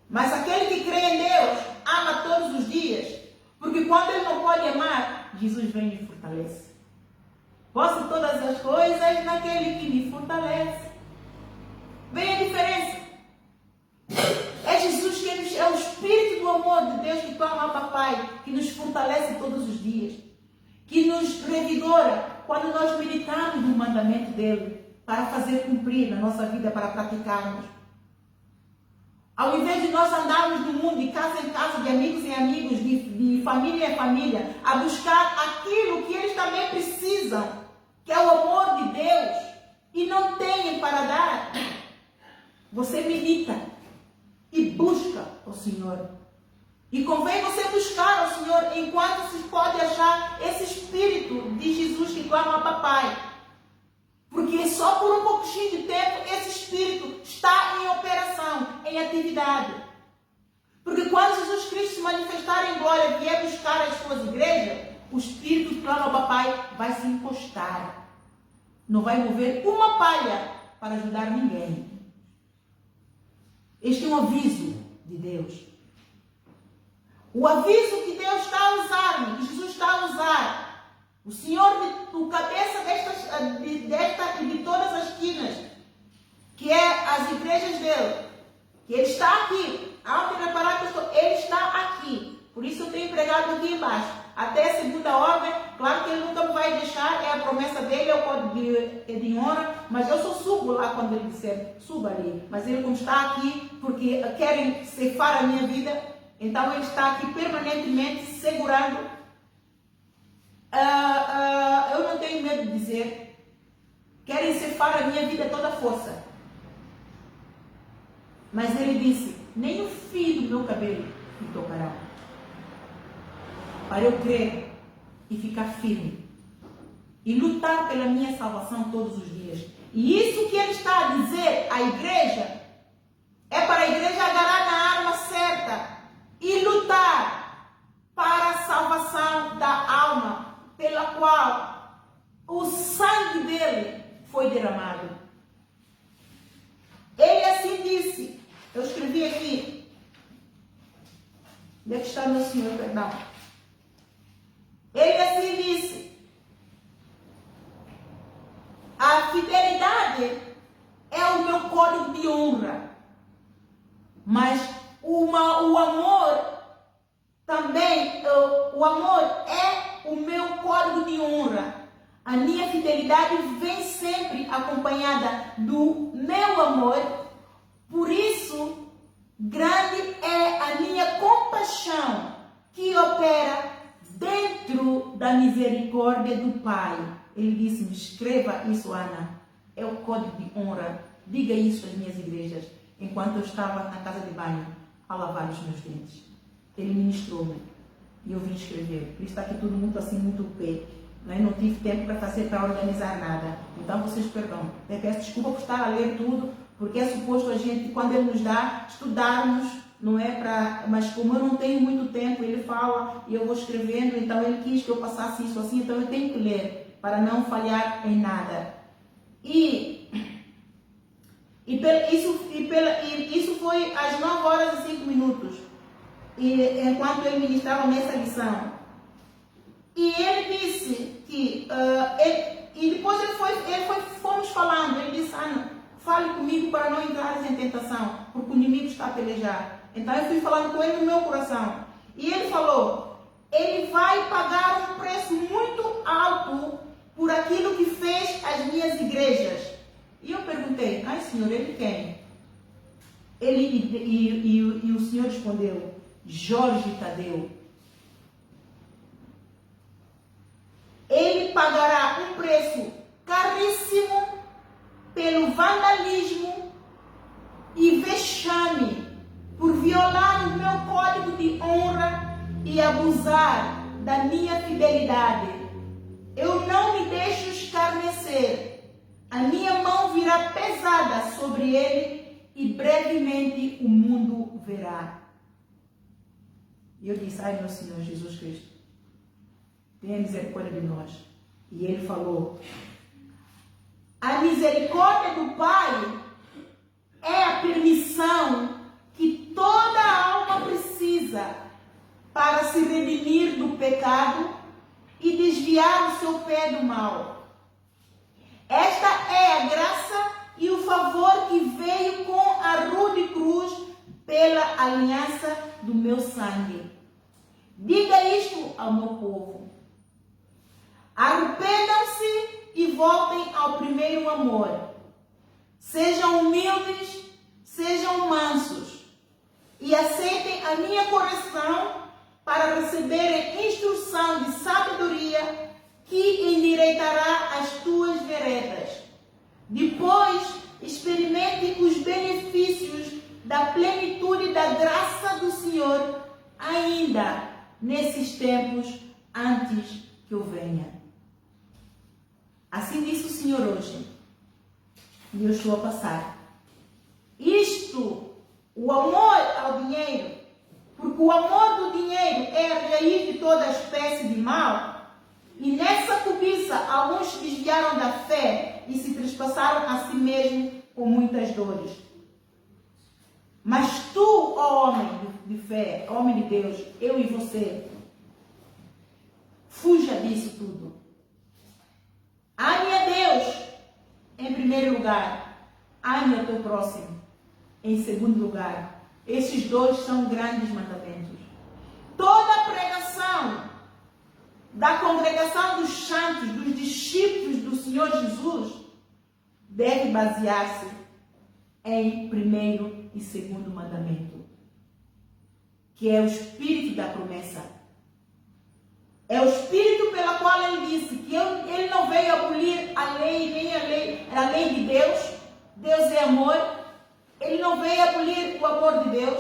Mas aquele que crê em Deus, ama todos os dias. Porque quando ele não pode amar, Jesus vem e fortalece. Posso todas as coisas naquele que me fortalece. Vem a diferença. É Jesus que é o Espírito do amor de Deus que toma ao Pai, que nos fortalece todos os dias, que nos revigora quando nós meditamos no mandamento dele, para fazer cumprir na nossa vida, para praticarmos. Ao invés de nós andarmos no mundo, de casa em casa, de amigos em amigos, de família em família, a buscar aquilo que eles também precisam, que é o amor de Deus, e não têm para dar, você medita e busca o Senhor. E convém você buscar o Senhor enquanto se pode achar esse Espírito de Jesus que clama ao Papai. Porque só por um pouquinho de tempo esse Espírito está em operação, em atividade. Porque quando Jesus Cristo se manifestar em glória e vier buscar as suas igrejas, o Espírito que clama ao Papai vai se encostar. Não vai mover uma palha para ajudar ninguém. Este é um aviso de Deus. O aviso que Deus está a usar, que Jesus está a usar. O Senhor, o cabeça desta e de todas as esquinas, que é as igrejas dele, que ele está aqui. Ao te reparar que ele está aqui. Por isso eu tenho pregado aqui embaixo. Até a segunda ordem, claro que ele nunca me vai deixar, é a promessa dele, é o código de honra, mas eu só subo lá quando ele disser, suba ali. Mas ele como está aqui, porque querem ceifar a minha vida, então ele está aqui permanentemente segurando. Eu não tenho medo de dizer, querem ceifar a minha vida toda a força. Mas ele disse, nem o fio do meu cabelo me tocará. Para eu crer e ficar firme e lutar pela minha salvação todos os dias. E isso que ele está a dizer à igreja é para a igreja agarrar na arma certa e lutar para a salvação da alma, pela qual o sangue dele foi derramado. Onde é que está meu Senhor, perdão? Ele assim disse: a fidelidade é o meu código de honra, mas o amor também, o amor é o meu código de honra. A minha fidelidade vem sempre acompanhada do meu amor. Por isso, grande é a minha compaixão que opera dentro da misericórdia do Pai. Ele disse-me: escreva isso, Ana. É o código de honra. Diga isso às minhas igrejas. Enquanto eu estava na casa de banho a lavar os meus dentes. Ele ministrou-me e eu vim escrever. Por isso está aqui tudo muito assim, muito pé. Não tive tempo para organizar nada. Então vocês perdão. Eu peço desculpa por estar a ler tudo, porque é suposto a gente, quando ele nos dá, estudarmos, não é para. Mas como eu não tenho muito tempo, ele fala e eu vou escrevendo, então ele quis que eu passasse isso assim, então eu tenho que ler para não falhar em nada. Isso foi às 9h05, enquanto ele ministrava nessa lição. E ele disse que, e depois fomos falando, ele disse: Ana, fale comigo para não entrares em tentação, porque o inimigo está a pelejar. Então eu fui falando com ele no meu coração. E ele falou: ele vai pagar um preço muito alto por aquilo que fez às minhas igrejas. E eu perguntei: ai Senhor, ele quem? E o Senhor respondeu: Jorge Tadeu. Ele pagará um preço caríssimo pelo vandalismo e vexame, por violar o meu código de honra e abusar da minha fidelidade. Eu não me deixo escarnecer. A minha mão virá pesada sobre ele e brevemente o mundo verá. E eu disse: ai meu Senhor Jesus Cristo, tenha misericórdia de nós. E ele falou: a misericórdia do Pai é a permissão que toda alma precisa para se redimir do pecado e desviar o seu pé do mal. Esta é a graça e o favor que veio com a rude cruz pela aliança do meu sangue. Diga isto ao meu povo: arrependam-se e voltem ao primeiro amor. Sejam humildes, sejam mansos e aceitem a minha correção para receberem instrução de sabedoria que endireitará as tuas veredas. Depois, experimente os benefícios da plenitude da graça do Senhor ainda nesses tempos antes que eu venha. Assim disse o Senhor hoje. E eu estou a passar. Isto, o amor ao dinheiro, porque o amor do dinheiro é a raiz de toda espécie de mal. E nessa cobiça, alguns se desviaram da fé e se trespassaram a si mesmos com muitas dores. Mas tu, ó homem de fé, homem de Deus, eu e você, fuja disso tudo. Ame a Deus em primeiro lugar. Ame ao teu próximo em segundo lugar. Esses dois são grandes mandamentos. Toda a pregação da congregação dos santos, dos discípulos do Senhor Jesus, deve basear-se em primeiro e segundo mandamento, que é o espírito da promessa. É o espírito pela qual ele disse que ele não veio abolir a lei, nem a lei de Deus. Deus é amor. Ele não veio abolir o amor de Deus.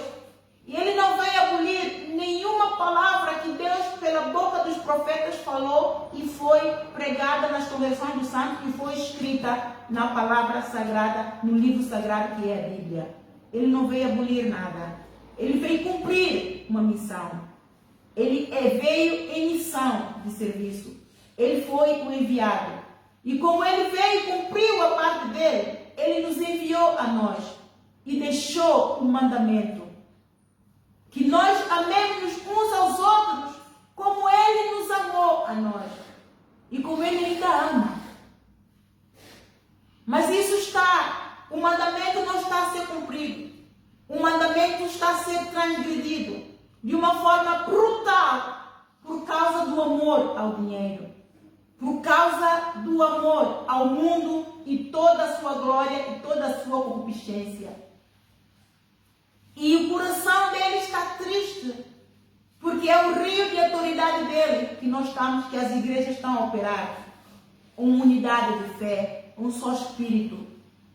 E ele não veio abolir nenhuma palavra que Deus, pela boca dos profetas, falou e foi pregada nas congregações dos santos e foi escrita na palavra sagrada, no livro sagrado que é a Bíblia. Ele não veio abolir nada. Ele veio cumprir uma missão. Ele veio em missão de serviço. Ele foi o enviado. E como ele veio e cumpriu a parte dele, ele nos enviou a nós e deixou um mandamento, que nós amemos uns aos outros como Ele nos amou a nós e como Ele ainda ama. Mas o mandamento não está a ser cumprido. O mandamento está a ser transgredido de uma forma brutal por causa do amor ao dinheiro, por causa do amor ao mundo e toda a sua glória e toda a sua concupiscência. E o coração dele está triste, porque é o rio de autoridade dele que as igrejas estão a operar. Uma unidade de fé, um só espírito,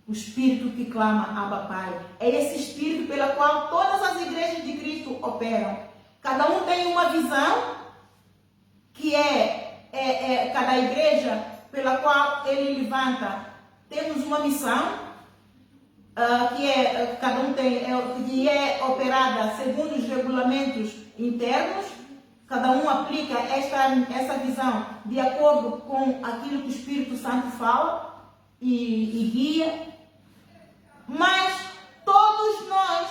o espírito que clama Abba Pai. É esse espírito pela qual todas as igrejas de Cristo operam. Cada um tem uma visão, que cada igreja pela qual ele levanta, temos uma missão, cada um tem, que é operada segundo os regulamentos internos. Cada um aplica essa visão de acordo com aquilo que o Espírito Santo fala e guia. Mas todos nós,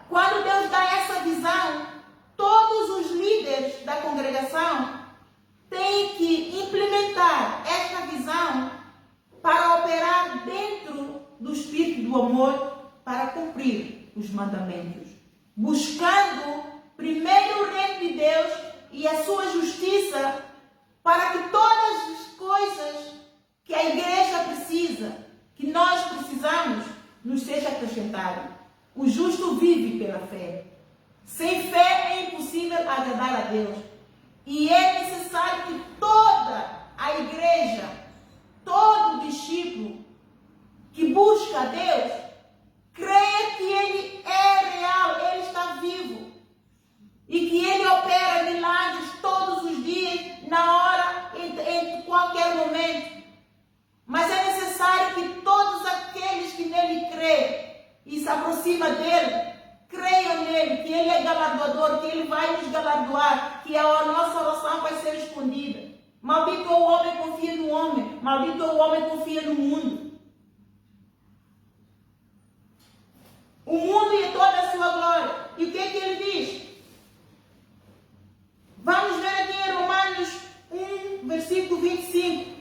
quando Deus dá essa visão, todos os líderes da congregação têm que implementar esta visão para operar dentro do Espírito do amor, para cumprir os mandamentos, buscando primeiro o reino de Deus e a sua justiça, para que todas as coisas que a igreja precisa, que nós precisamos, nos seja acrescentado. O justo vive pela fé. Sem fé é impossível agradar a Deus. E é necessário que toda a igreja, todo discípulo que busca a Deus, creia que Ele é real, Ele está vivo. E que Ele opera milagres todos os dias, na hora, em qualquer momento. Mas é necessário que todos aqueles que nele creem e se aproximam dele, creiam nele, que ele é galardoador, que ele vai nos galardoar, que a nossa oração vai ser respondida. Maldito o homem que confia no homem, maldito o homem que confia no mundo. O mundo e toda a sua glória. E o que é que ele diz? Vamos ver aqui em Romanos 1, versículo 25.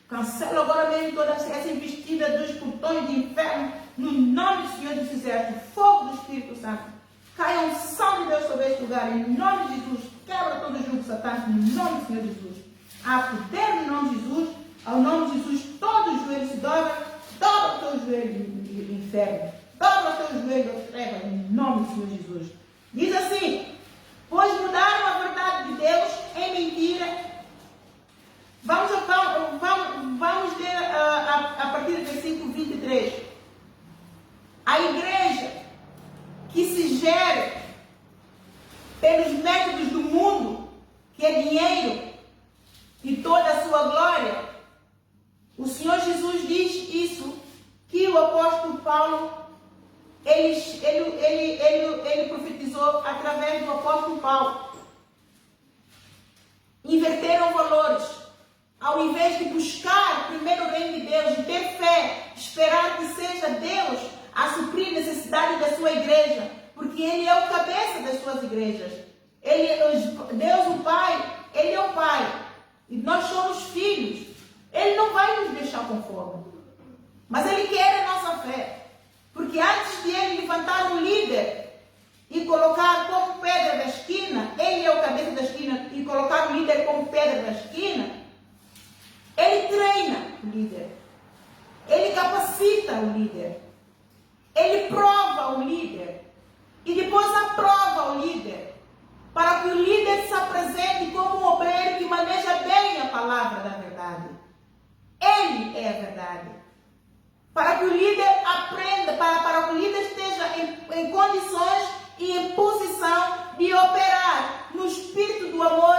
Cancelo agora mesmo toda essa investida dos portões de inferno, no nome do Senhor dos Exércitos, fogo do Espírito Santo. Caia a unção de Deus sobre este lugar, em nome de Jesus. Quebra todo o jugo satânico, no nome do Senhor Jesus. Há poder no nome de Jesus, ao nome de Jesus, todos os joelhos se dobram, dobra o teu joelho do inferno, dobra o teu joelho das trevas, em nome do Senhor Jesus. Diz assim: pois mudaram a verdade de Deus em mentira. Vamos ler a partir do versículo 23. A igreja que se gere pelos métodos do mundo, que é dinheiro e toda a sua glória, o Senhor Jesus diz isso, que o apóstolo Paulo, ele profetizou através do apóstolo Paulo. Inverteram valores. Ao invés de buscar primeiro o reino de Deus, de ter fé, esperar que seja Deus a suprir a necessidade da sua igreja, porque Ele é o cabeça das suas igrejas. Deus o Pai, Ele é o Pai, e nós somos filhos. Ele não vai nos deixar com fome, mas Ele quer a nossa fé, porque antes de Ele levantar um líder e colocar como pedra da esquina, Ele é o cabeça da esquina, e colocar o líder como pedra da esquina, Ele treina o líder, Ele capacita o líder, Ele prova o líder e depois aprova o líder, para que o líder se apresente como um obreiro que maneja bem a palavra da verdade. Ele é a verdade. Para que o líder aprenda, para que o líder esteja em condições e em posição de operar no espírito do amor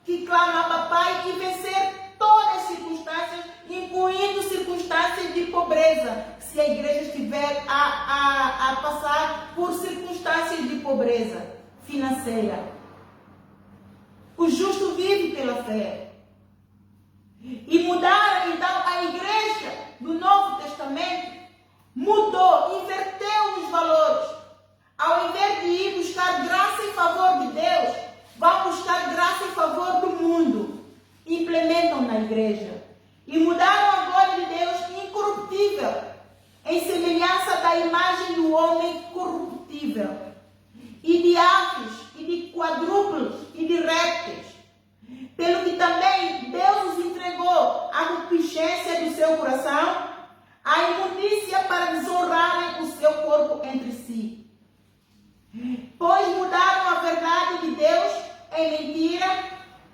que clama a Pai e vencer todas as circunstâncias, incluindo circunstâncias de pobreza, se a igreja estiver a passar por circunstâncias de pobreza financeira. O justo vive pela fé. E mudaram, então, a igreja do Novo Testamento mudou, inverteu os valores. Ao invés de ir buscar graça em favor de Deus, vão buscar graça em favor do mundo. Implementam na igreja. E mudaram a glória de Deus incorruptível, em semelhança da imagem do homem corruptível, e de aves, e de quadrúpedes, e de répteis. Pelo que também Deus os entregou à concupiscência do seu coração, à imundícia para desonrarem o seu corpo entre si. Pois mudaram a verdade de Deus em mentira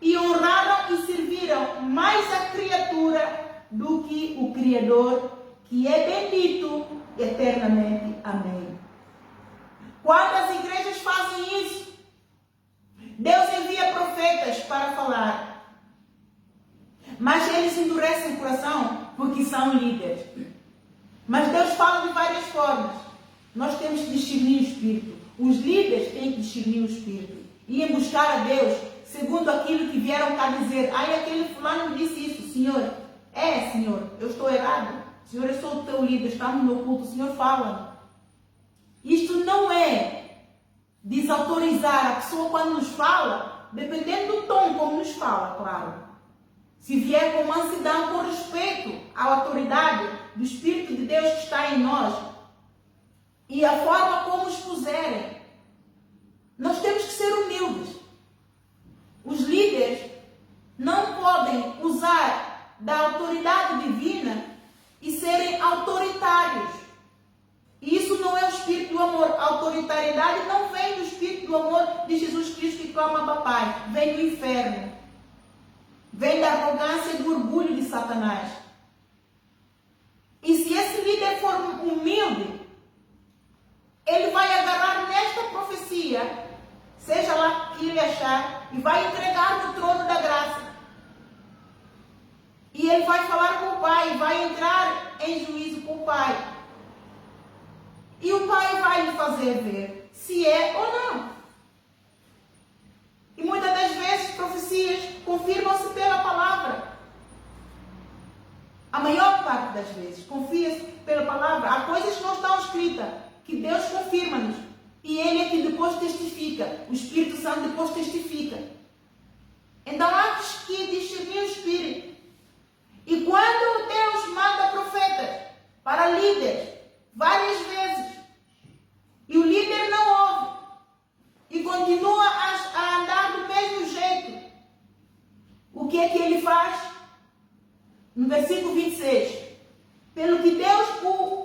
e honraram e serviram mais a criatura do que o Criador, que é bendito eternamente. Amém. Quando as igrejas fazem isso, Deus envia profetas para falar. Mas eles endurecem o coração porque são líderes. Mas Deus fala de várias formas. Nós temos que discernir o Espírito. Os líderes têm que discernir o Espírito. E buscar a Deus segundo aquilo que vieram cá dizer. Ai, aquele fulano disse isso. Senhor, Senhor, eu estou errado. Senhor, eu sou o teu líder, está no meu culto. Senhor, fala. Isto não é desautorizar a pessoa quando nos fala, dependendo do tom como nos fala, claro. Se vier com mansidão, com respeito à autoridade do Espírito de Deus que está em nós e a forma como expuserem, nós temos que ser humildes. Os líderes não podem usar da autoridade divina e serem autoritários. Isso não é o espírito do amor. A autoritariedade não vem do espírito do amor de Jesus Cristo que clama para Pai. Vem do inferno. Vem da arrogância e do orgulho de Satanás. E se esse líder for humilde, ele vai agarrar nesta profecia, seja lá o que ele achar, e vai entregar no trono da graça. E ele vai falar com o Pai, vai entrar em juízo com o Pai. E o Pai vai lhe fazer ver se é ou não. E muitas das vezes profecias confirmam-se pela palavra. A maior parte das vezes confia-se pela palavra. Há coisas que não estão escritas, que Deus confirma-nos. E Ele é que depois testifica. O Espírito Santo depois testifica. Então há que discernir o Espírito. E quando Deus manda profetas para líderes, várias vezes, e o líder não ouve, e continua a andar do mesmo jeito, o que é que ele faz? No versículo 26, pelo que Deus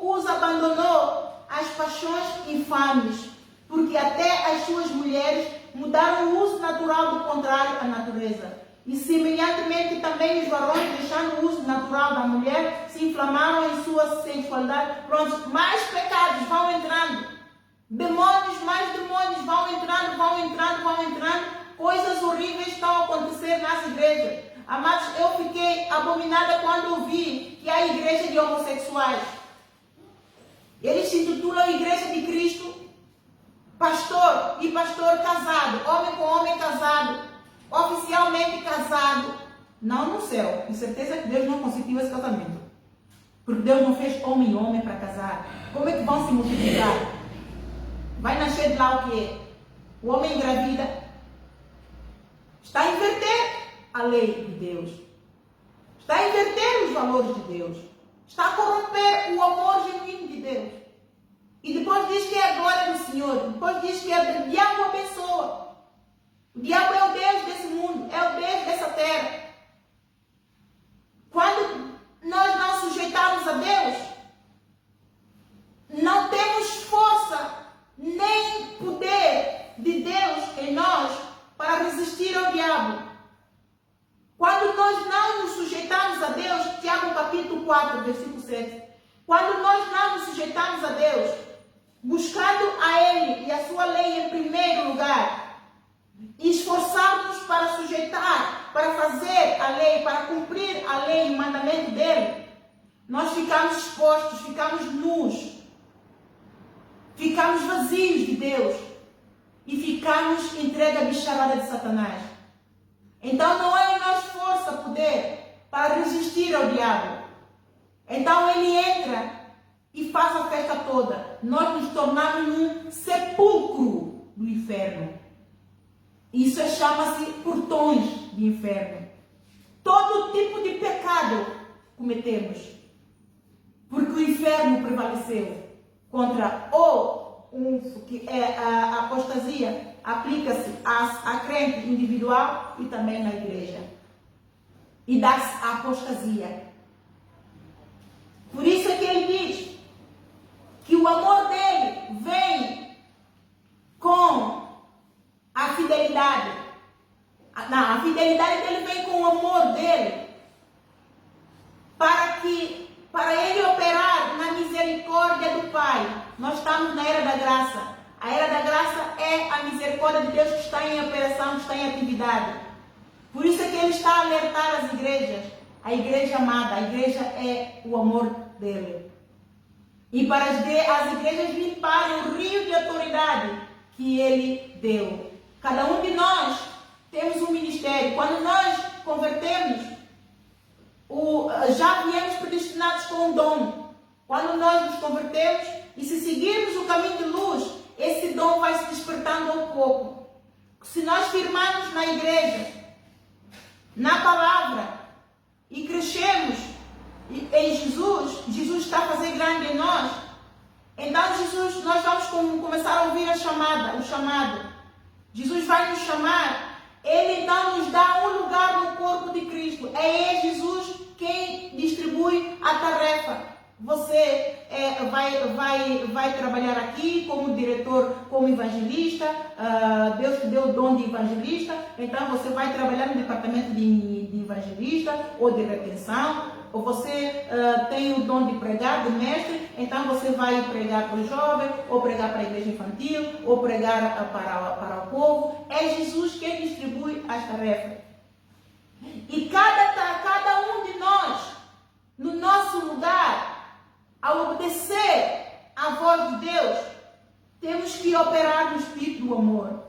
os abandonou às paixões infames, porque até as suas mulheres mudaram o uso natural do contrário à natureza. E semelhantemente também os varões, deixando o uso natural da mulher, se inflamaram em sua sensualidade. Pronto, mais pecados vão entrando. Demônios, mais demônios vão entrando, vão entrando, vão entrando. Coisas horríveis estão a acontecer nas igrejas. Amados, eu fiquei abominada quando ouvi que há igreja de homossexuais. Eles se intitulam Igreja de Cristo, pastor e pastor casado, homem com homem casado, oficialmente casado, não no céu. Com certeza que Deus não consentiu esse casamento. Porque Deus não fez homem e homem para casar. Como é que vão se multiplicar? Vai nascer de lá o quê? O homem engravida. Está a inverter a lei de Deus. Está a inverter os valores de Deus. Está a corromper o amor genuíno de Deus. E depois diz que é a glória do Senhor. Depois diz que o diabo abençoa. O diabo é o Deus desse mundo. É o Deus dessa terra. Quando nós não sujeitamos a Deus, não temos força nem poder de Deus em nós para resistir ao diabo. Quando nós não nos sujeitamos a Deus, Tiago capítulo 4, versículo 7, quando nós não nos sujeitamos a Deus, buscando a Ele e a sua lei em primeiro lugar, e esforçarmos para sujeitar, para fazer a lei, para cumprir a lei e o mandamento dele, nós ficamos expostos, ficamos nus, ficamos vazios de Deus e ficamos entregues à bicharada de Satanás. Então não é em nós força, poder, para resistir ao diabo. Então ele entra e faz a festa toda. Nós nos tornamos um sepulcro do inferno. Isso chama-se portões do inferno. Todo tipo de pecado cometemos, porque o inferno prevaleceu contra que é a apostasia, aplica-se a crente individual e também na igreja. E dá-se a apostasia. Por isso é que ele diz que o amor dele vem com a fidelidade. Não, a fidelidade dele vem com o amor dele. Para ele operar na misericórdia do Pai. Nós estamos na era da graça. A era da graça é a misericórdia de Deus que está em operação, que está em atividade. Por isso é que ele está a alertar as igrejas. A igreja amada, a igreja é o amor dele. E para as igrejas limparem o rio de autoridade que ele deu. Cada um de nós temos um ministério. Quando nós convertemos, já viemos predestinados com um dom. Quando nós nos convertemos e se seguirmos o caminho de luz, esse dom vai se despertando ao pouco. Se nós firmarmos na igreja, na palavra, e crescemos em Jesus, Jesus está a fazer grande em nós. Então nós vamos começar a ouvir o chamado. Jesus vai nos chamar. Ele então nos dá um lugar no corpo de Cristo. É Jesus quem distribui a tarefa. Você vai trabalhar aqui como diretor, como evangelista. Deus te deu o dom de evangelista. Então você vai trabalhar no departamento de evangelista ou de retenção. Ou você tem o dom de pregar, de mestre. Então você vai pregar para o jovem, ou pregar para a igreja infantil, ou pregar para o povo. É Jesus quem distribui as tarefas. E cada um de nós, no nosso lugar, ao obedecer à voz de Deus, temos que operar no espírito do amor.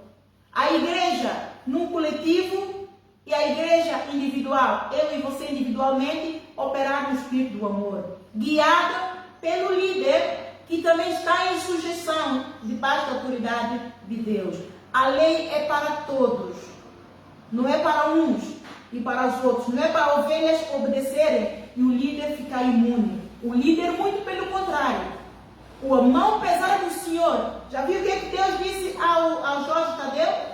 A igreja num coletivo e a igreja individual, eu e você individualmente, operar no espírito do amor, guiado pelo líder que também está em sujeição debaixo da autoridade de Deus. A lei é para todos, não é para uns e para os outros, não é para ovelhas obedecerem e o líder ficar imune. O líder, muito pelo contrário. A mão pesada do Senhor. Já viu o que Deus disse ao Jorge Tadeu?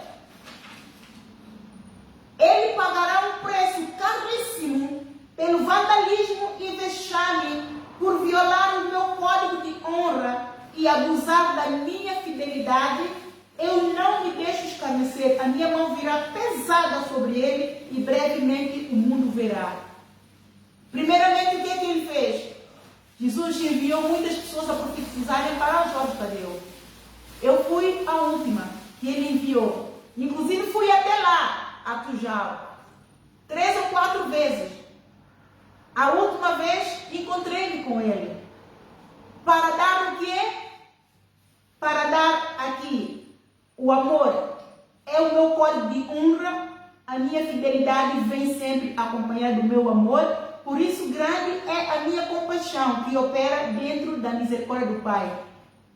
Ele pagará um preço caríssimo pelo vandalismo e vexame, por violar o meu código de honra e abusar da minha fidelidade. Eu não me deixo escarnecer. A minha mão virá pesada sobre ele e brevemente o mundo verá. Primeiramente, o que ele fez? Jesus enviou muitas pessoas a profetizarem para Jorge Tadeu. Eu fui a última que ele enviou. Inclusive fui até lá, a Tujal, 3 ou 4 vezes. A última vez encontrei-me com ele. Para dar o quê? Para dar aqui o amor. É o meu código de honra. A minha fidelidade vem sempre acompanhada do meu amor. Por isso, grande é a minha compaixão que opera dentro da misericórdia do Pai.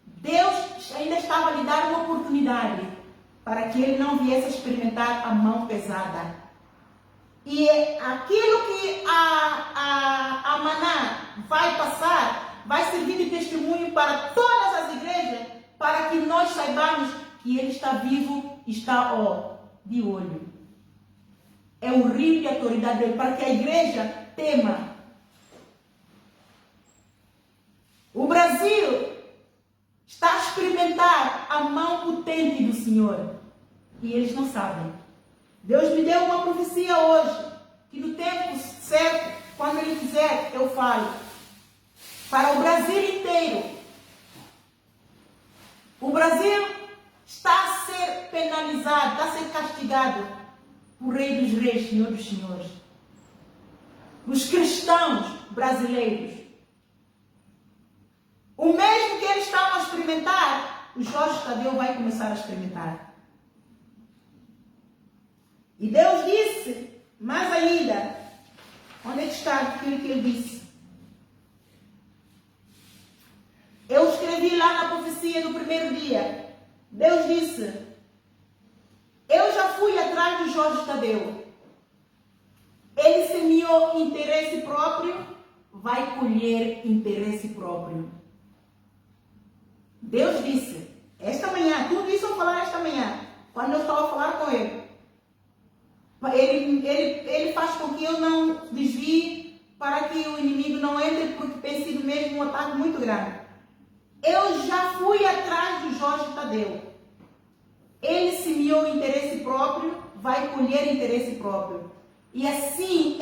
Deus ainda estava a lhe dar uma oportunidade para que ele não viesse a experimentar a mão pesada. E aquilo que a Maná vai passar, vai servir de testemunho para todas as igrejas, para que nós saibamos que ele está vivo, está de olho. É o rio de autoridade dele, para que a igreja tema. O Brasil está a experimentar a mão potente do Senhor. E eles não sabem. Deus me deu uma profecia hoje, que no tempo certo, quando Ele quiser, eu falo. Para o Brasil inteiro. O Brasil está a ser penalizado, está a ser castigado por Rei dos Reis, Senhor dos Senhores. Os cristãos brasileiros. O mesmo que eles estavam a experimentar, o Jorge Tadeu vai começar a experimentar. E Deus disse, mais ainda, onde é parte daquilo que ele disse. Eu escrevi lá na profecia do primeiro dia. Deus disse: eu já fui atrás de Jorge Tadeu. Ele semeou interesse próprio, vai colher interesse próprio. Deus disse, esta manhã, tudo isso eu vou falar esta manhã, quando eu estava a falar com ele. Ele faz com que eu não desvie, para que o inimigo não entre, porque tem sido mesmo um ataque muito grande. Eu já fui atrás do Jorge Tadeu. Ele semeou interesse próprio, vai colher interesse próprio. E assim,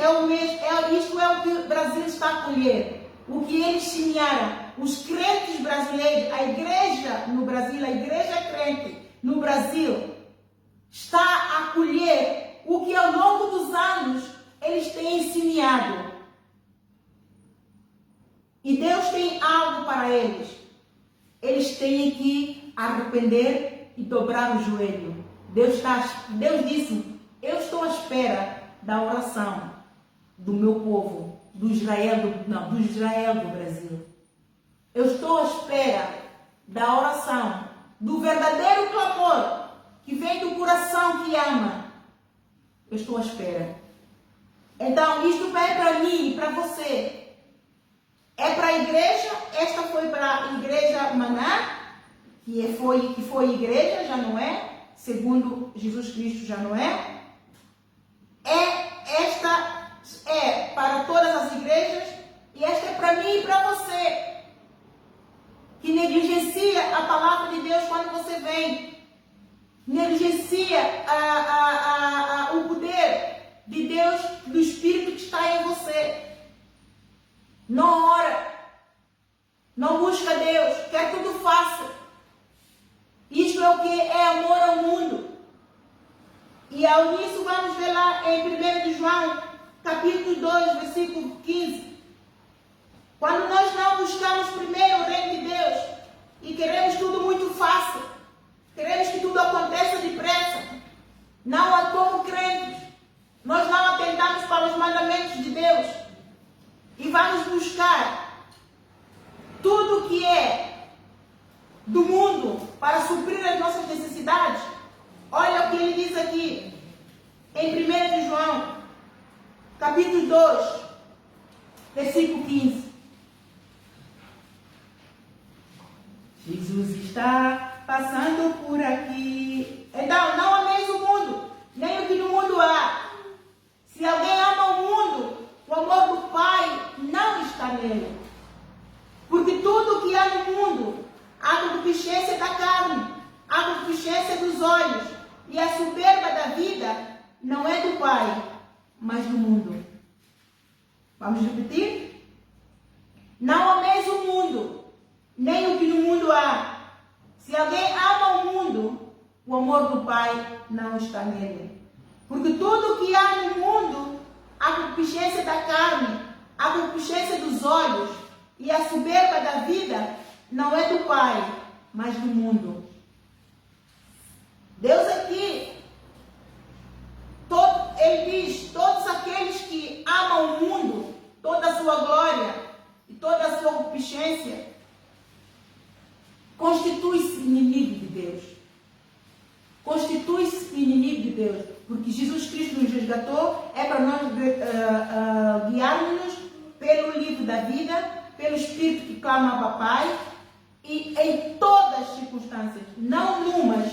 isto é o que o Brasil está a colher. O que eles semearam, os crentes brasileiros, a igreja no Brasil, a igreja crente no Brasil, está a colher o que ao longo dos anos eles têm semeado. E Deus tem algo para eles. Eles têm que arrepender e dobrar o joelho. Deus disse, eu estou à espera da oração do meu povo, do Israel do Brasil. Eu estou à espera da oração, do verdadeiro clamor que vem do coração que ama. Eu estou à espera. Então, isto é para mim e para você. É para a igreja, esta foi para a igreja Maná, que foi igreja, já não é, segundo Jesus Cristo já não é. Esta é para todas as igrejas, e esta é para mim e para você, que negligencia a palavra de Deus quando você vem, negligencia o poder de Deus, do Espírito que está em você. Não ora, não busca Deus, quer tudo fácil. Isto é o que é amor ao mundo. E ao início vamos ver lá em 1 de João, capítulo 2, versículo 15. Quando nós não buscamos primeiro o reino de Deus e queremos tudo muito fácil, queremos que tudo aconteça depressa, não como crentes, nós não atentamos para os mandamentos de Deus e vamos buscar tudo que é do mundo para suprir as nossas necessidades. Olha o que ele diz aqui em 1 de João, capítulo 2, versículo 15. Jesus está passando por aqui. Então, não ameis o mundo, nem o que no mundo há. Se alguém ama o mundo, o amor do Pai não está nele. Porque tudo o que há no mundo, a concupiscência da carne, a concupiscência dos olhos e a soberba da vida, não é do Pai, mas do mundo. Vamos repetir? Não ameis o mundo, nem o que no mundo há. Se alguém ama o mundo, o amor do Pai não está nele. Porque tudo o que há no mundo, a concupiscência da carne, a concupiscência dos olhos e a soberba da vida, não é do Pai, mas do mundo. Deus aqui, ele diz, todos aqueles que amam o mundo, toda a sua glória e toda a sua concupiscência, constitui-se inimigo de Deus. Constitui-se inimigo de Deus. Porque Jesus Cristo nos resgatou, é para nós guiarmos-nos pelo livro da vida, pelo Espírito que clama a Papai, e em todas as circunstâncias, não numas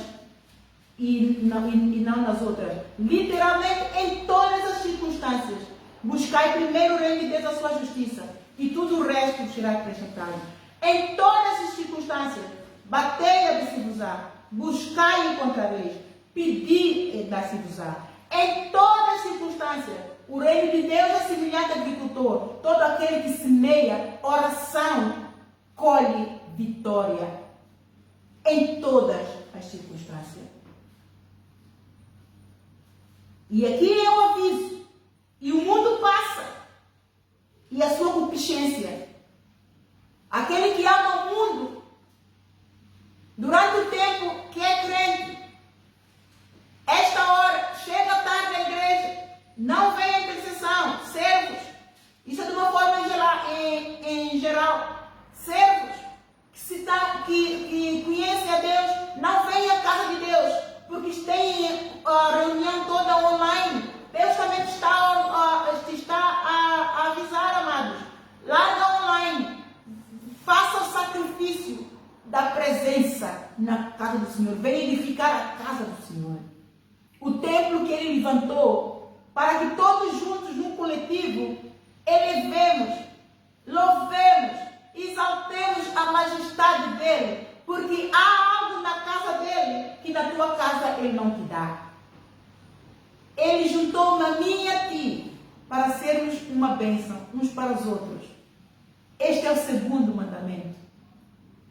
e não nas outras. Literalmente, em todas as circunstâncias, buscai primeiro o reino de Deus, a sua justiça, e tudo o resto será acrescentado. Em todas as circunstâncias, batei a dar-se-vos-á, buscai e encontrareis, pedi e dar-se-vos-á. Em todas as circunstâncias, o reino de Deus é semelhante ao agricultor. Todo aquele que semeia oração, colhe vitória. Em todas as circunstâncias. E aqui é o aviso. E o mundo passa. E a sua concupiscência. Aquele que ama o mundo, durante o tempo que é crente, esta hora, chega tarde à igreja, não vem a intercessão, servos. Isso da presença na casa do Senhor, vem edificar a casa do Senhor. O templo que ele levantou, para que todos juntos, num coletivo, elevemos, louvemos, exaltemos a majestade dele, porque há algo na casa dele que na tua casa ele não te dá. Ele juntou-me a mim e a ti para sermos uma bênção uns para os outros. Este é o segundo mandamento.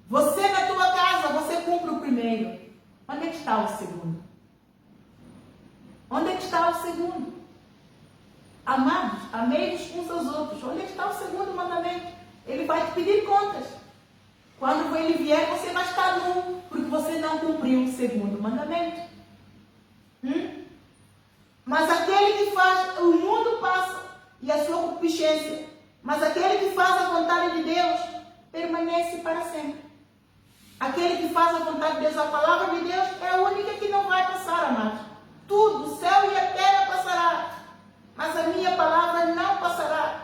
Você na tua casa, você cumpre o primeiro. Onde é que está o segundo? Onde é que está o segundo? Amados, amei-vos uns aos outros. Onde é que está o segundo mandamento? Ele vai te pedir contas. Quando ele vier, você vai estar nu, porque você não cumpriu o segundo mandamento. Mas aquele que faz, o mundo passa e a sua concupiscência, mas aquele que faz a vontade de Deus permanece para sempre. Aquele que faz a vontade de Deus, a palavra de Deus, é a única que não vai passar, amados. Tudo, o céu e a terra passará, mas a minha palavra não passará.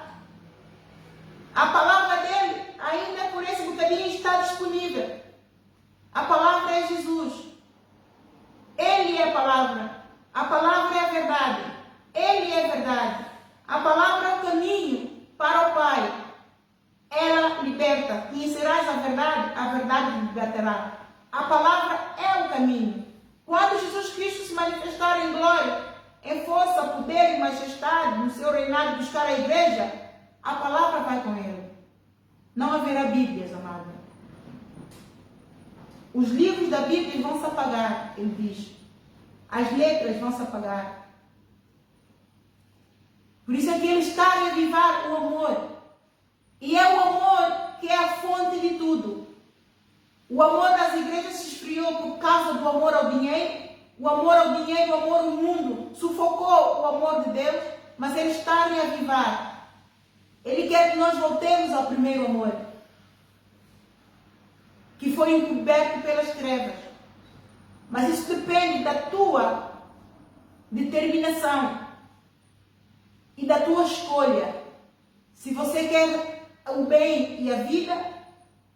A palavra dele, ainda por esse bocadinho, está disponível. A palavra é Jesus. Ele é a palavra. A palavra é a verdade. Ele é a verdade. A palavra é o caminho para o Pai. Ela liberta. Conhecerás a verdade te libertará. A palavra é o caminho. Quando Jesus Cristo se manifestar em glória, em força, poder e majestade, no seu reinado, buscar a igreja, a palavra vai com ele. Não haverá Bíblias, amado. Os livros da Bíblia vão se apagar, ele diz. As letras vão se apagar. Por isso é que ele está a revivar o amor. E é o amor que é a fonte de tudo. O amor das igrejas se esfriou por causa do amor ao dinheiro. O amor ao dinheiro, o amor ao mundo, sufocou o amor de Deus. Mas ele está a reavivar. Ele quer que nós voltemos ao primeiro amor, que foi encoberto pelas trevas. Mas isso depende da tua determinação e da tua escolha. Se você quer o bem e a vida,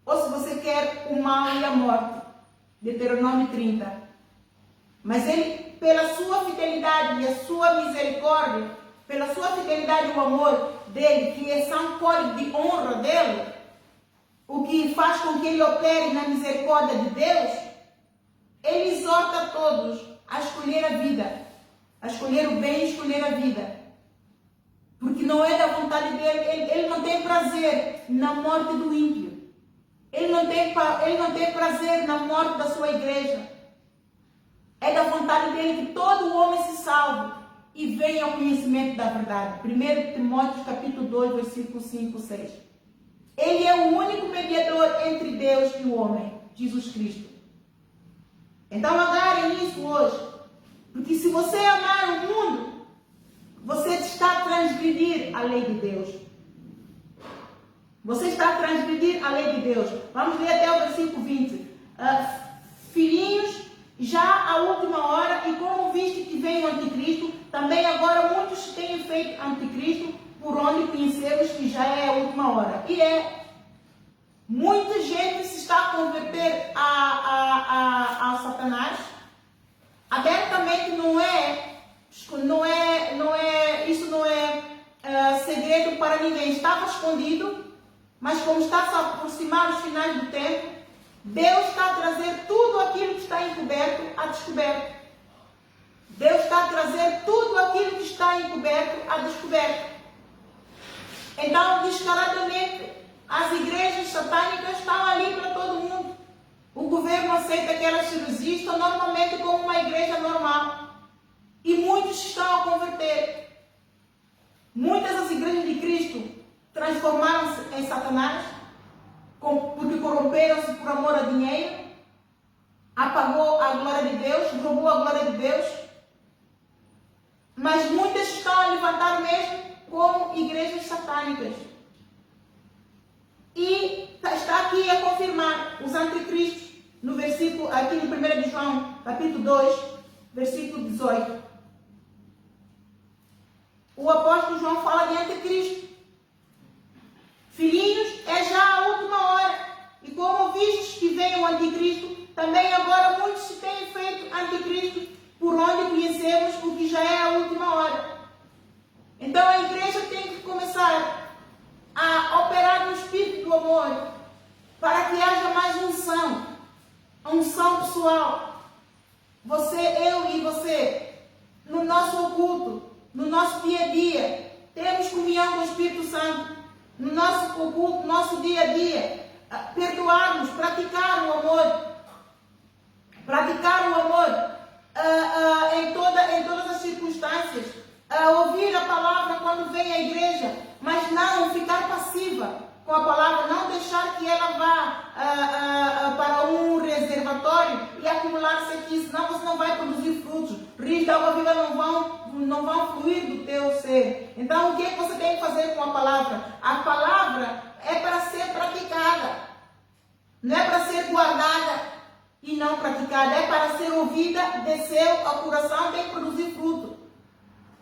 ou se você quer o mal e a morte. Deuteronômio 30. Mas ele, pela sua fidelidade e a sua misericórdia, pela sua fidelidade e o amor dele, que é um código de honra dele, o que faz com que ele opere na misericórdia de Deus, ele exorta a todos a escolher a vida, a escolher o bem e escolher a vida. Porque não é da vontade dele, ele não tem prazer na morte do ímpio. Ele não tem prazer na morte da sua igreja. É da vontade dele que todo homem se salve e venha ao conhecimento da verdade. 1 Timóteo capítulo 2, versículo 5 e 6. Ele é o único mediador entre Deus e o homem, Jesus Cristo. Então agarre nisso hoje. Porque se você amar o mundo, você está a transgredir a lei de Deus. Você está a transgredir a lei de Deus. Vamos ler até o versículo 20. Filhinhos, já à última hora, e como viste que vem o anticristo, também agora muitos têm feito anticristo, por onde conhecemos que já é a última hora. E muita gente se está a converter a Satanás. Abertamente isso não é segredo para ninguém. Estava escondido, mas como está a se aproximar os finais do tempo, Deus está a trazer tudo aquilo que está encoberto à descoberta. Deus está a trazer tudo aquilo que está encoberto à descoberta. Então, descaradamente, as igrejas satânicas estão ali para todo mundo. O governo aceita que elas se resistam normalmente como uma igreja normal. E muitos estão a converter. Muitas das igrejas de Cristo transformaram-se em Satanás, porque corromperam-se por amor a dinheiro, apagou a glória de Deus, roubou a glória de Deus. Mas muitas estão a levantar mesmo como igrejas satânicas. E está aqui a confirmar os anticristos, no versículo, aqui no 1 de João, capítulo 2, versículo 18. O apóstolo João fala de anticristo. Filhinhos, é já a última hora. E como vistes que vem vem o anticristo, também agora muitos se têm feito anticristo, por onde conhecemos o que já é a última hora. Então a igreja tem que começar a operar no espírito do amor, para que haja mais unção pessoal. Você, eu e você, no nosso oculto, no nosso dia a dia, temos comunhão com o Espírito Santo, no nosso oculto, nosso dia a dia, perdoarmos, praticar o amor em todas as circunstâncias, ouvir a palavra quando vem à igreja, mas não ficar passiva com a palavra, não deixar que ela vá para um reservatório e acumular-se aqui, senão você não vai produzir frutos. Rios de água viva não vão fluir do teu ser. Então, o que é que você tem que fazer com a palavra? A palavra é para ser praticada, não é para ser guardada e não praticada, é para ser ouvida, desceu ao coração, tem que produzir fruto.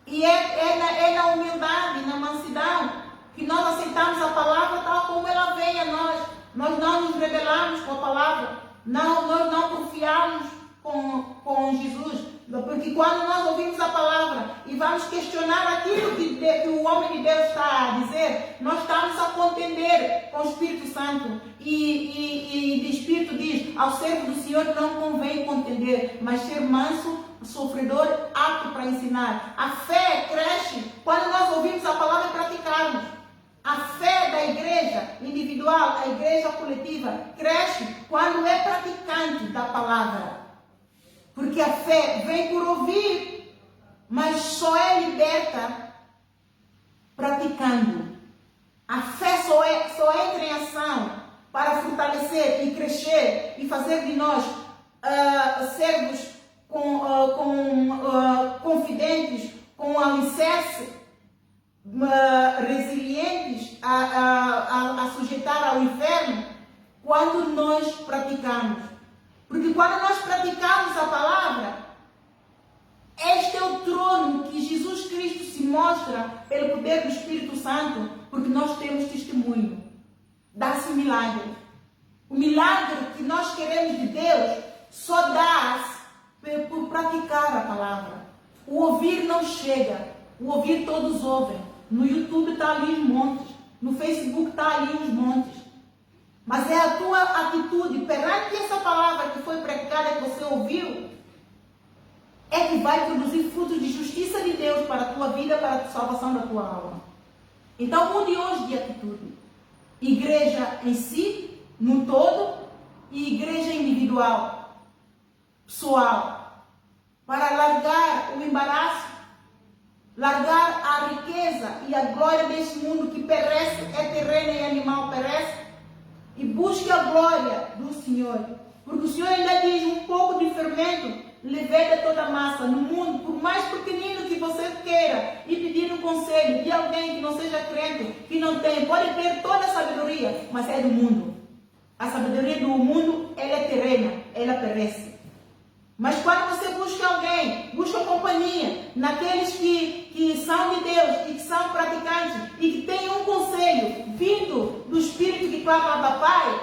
E é na humildade, na mansidão, que nós aceitamos a palavra tal como ela vem a nós. Nós não nos rebelamos com a palavra, nós não porfiamos com Jesus. Porque quando nós ouvimos a palavra e vamos questionar aquilo que o homem de Deus está a dizer, nós estamos a contender com o Espírito Santo. E o Espírito diz, ao servo do Senhor não convém contender, mas ser manso, sofredor, apto para ensinar. A fé cresce quando nós ouvimos a palavra e praticarmos. A fé da igreja individual, a igreja coletiva, cresce quando é praticante da palavra. Porque a fé vem por ouvir, mas só é liberta praticando. A fé só entra em ação para fortalecer e crescer e fazer de nós servos confidentes, com alicerce, resilientes a sujeitar ao inferno, quando nós praticamos. Porque quando nós praticamos a palavra, este é o trono que Jesus Cristo se mostra pelo poder do Espírito Santo, porque nós temos testemunho. Dá-se milagre. O milagre que nós queremos de Deus só dá-se por praticar a palavra. O ouvir não chega, o ouvir todos ouvem. No YouTube está ali os montes, no Facebook está ali os montes. Mas é a tua atitude perante essa palavra que foi pregada, que você ouviu, é que vai produzir frutos de justiça de Deus para a tua vida, para a salvação da tua alma. Então mude hoje de atitude. Igreja em si, no todo, e igreja individual, pessoal, para largar o embaraço, largar a riqueza e a glória deste mundo que perece, é terreno e animal perece, e busque a glória do Senhor. Porque o Senhor ainda diz, um pouco de fermento leveda toda a massa. No mundo, por mais pequenino que você queira e pedir um conselho de alguém que não seja crente, que não tem, pode ter toda a sabedoria, mas é do mundo. A sabedoria do mundo, ela é terrena, ela perece. Mas quando você busca alguém, busca companhia, naqueles que são de Deus e que são praticantes e que têm um conselho vindo do Espírito que clama para Pai,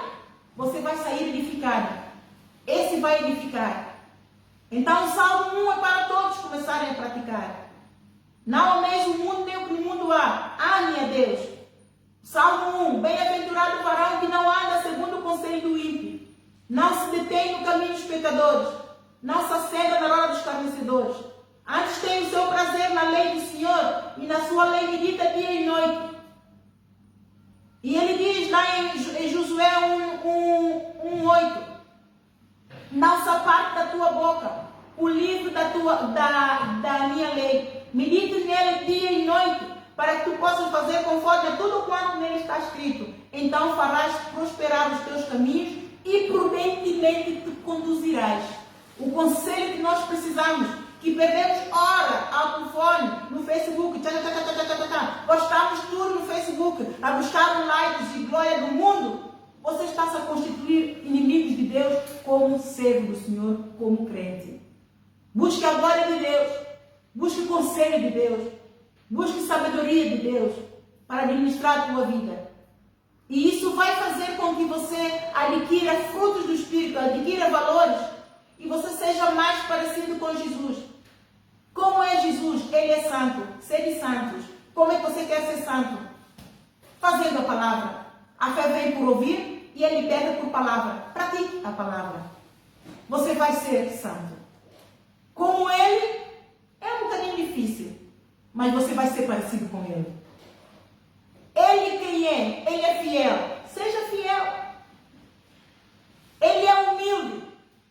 você vai sair edificado. Esse vai edificar. Então o Salmo 1 é para todos começarem a praticar. Não ameis o mundo nem o que no mundo há. Ame a Deus. Salmo 1, bem-aventurado o varão que não anda segundo o conselho do ímpio, não se detém no caminho dos pecadores, não se assenta na roda dos escarnecedores. Antes tem o seu prazer na lei do Senhor, e na sua lei medita dia e noite. E ele diz lá em Josué 1:8, não se aparte da tua boca o livro da minha lei. Medite nele dia e noite, para que tu possas fazer conforme a tudo quanto nele está escrito. Então farás prosperar os teus caminhos e prudentemente te conduzirás. O conselho que nós precisamos, que perdemos hora ao telefone, no Facebook, postamos tudo no Facebook, a buscar likes e glória do mundo, você está-se a constituir inimigos de Deus como servo do Senhor, como crente. Busque a glória de Deus, busque o conselho de Deus, busque sabedoria de Deus para administrar a tua vida. E isso vai fazer com que você adquira frutos do Espírito, adquira valores e você seja mais parecido com Jesus. Como é Jesus? Ele é santo. Sede santos. Como é que você quer ser santo? Fazendo a palavra. A fé vem por ouvir e é liberta por palavra. Pratique a palavra. Você vai ser santo. Como ele, é um bocadinho difícil, mas você vai ser parecido com ele. Ele quem é? Ele é fiel. Seja fiel. Ele é humilde.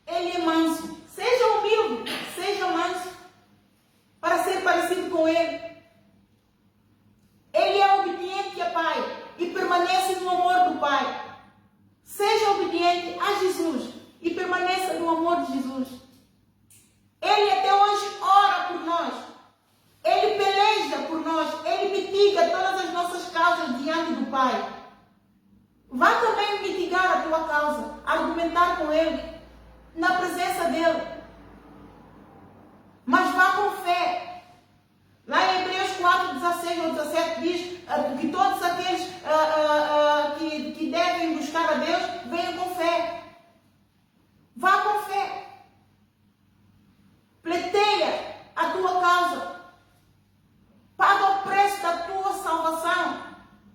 Ele é manso. Seja humilde. Seja manso. Para ser parecido com ele. Ele é obediente ao Pai e permanece no amor do Pai. Seja obediente a Jesus e permaneça no amor de Jesus. Ele até hoje ora por nós. Ele peleja por nós. Ele mitiga todas as nossas causas diante do Pai. Vá também mitigar a tua causa. Argumentar com Ele. Na presença dEle. Mas vá com fé. Lá em Hebreus 4, 16 ou 17 diz que todos aqueles que devem buscar a Deus venham com fé. Vá com fé. Pleiteia a tua causa. Paga o preço da tua salvação.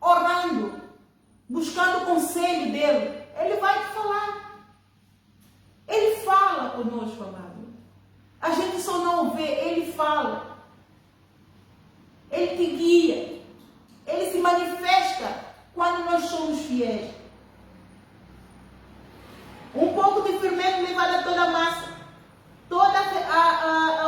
Orando. Buscando o conselho dele. Ele vai te falar. Ele fala conosco, amado. A gente só não vê. Ele fala. Ele te guia. Ele se manifesta quando nós somos fiéis. Um pouco de fermento levado a toda a massa.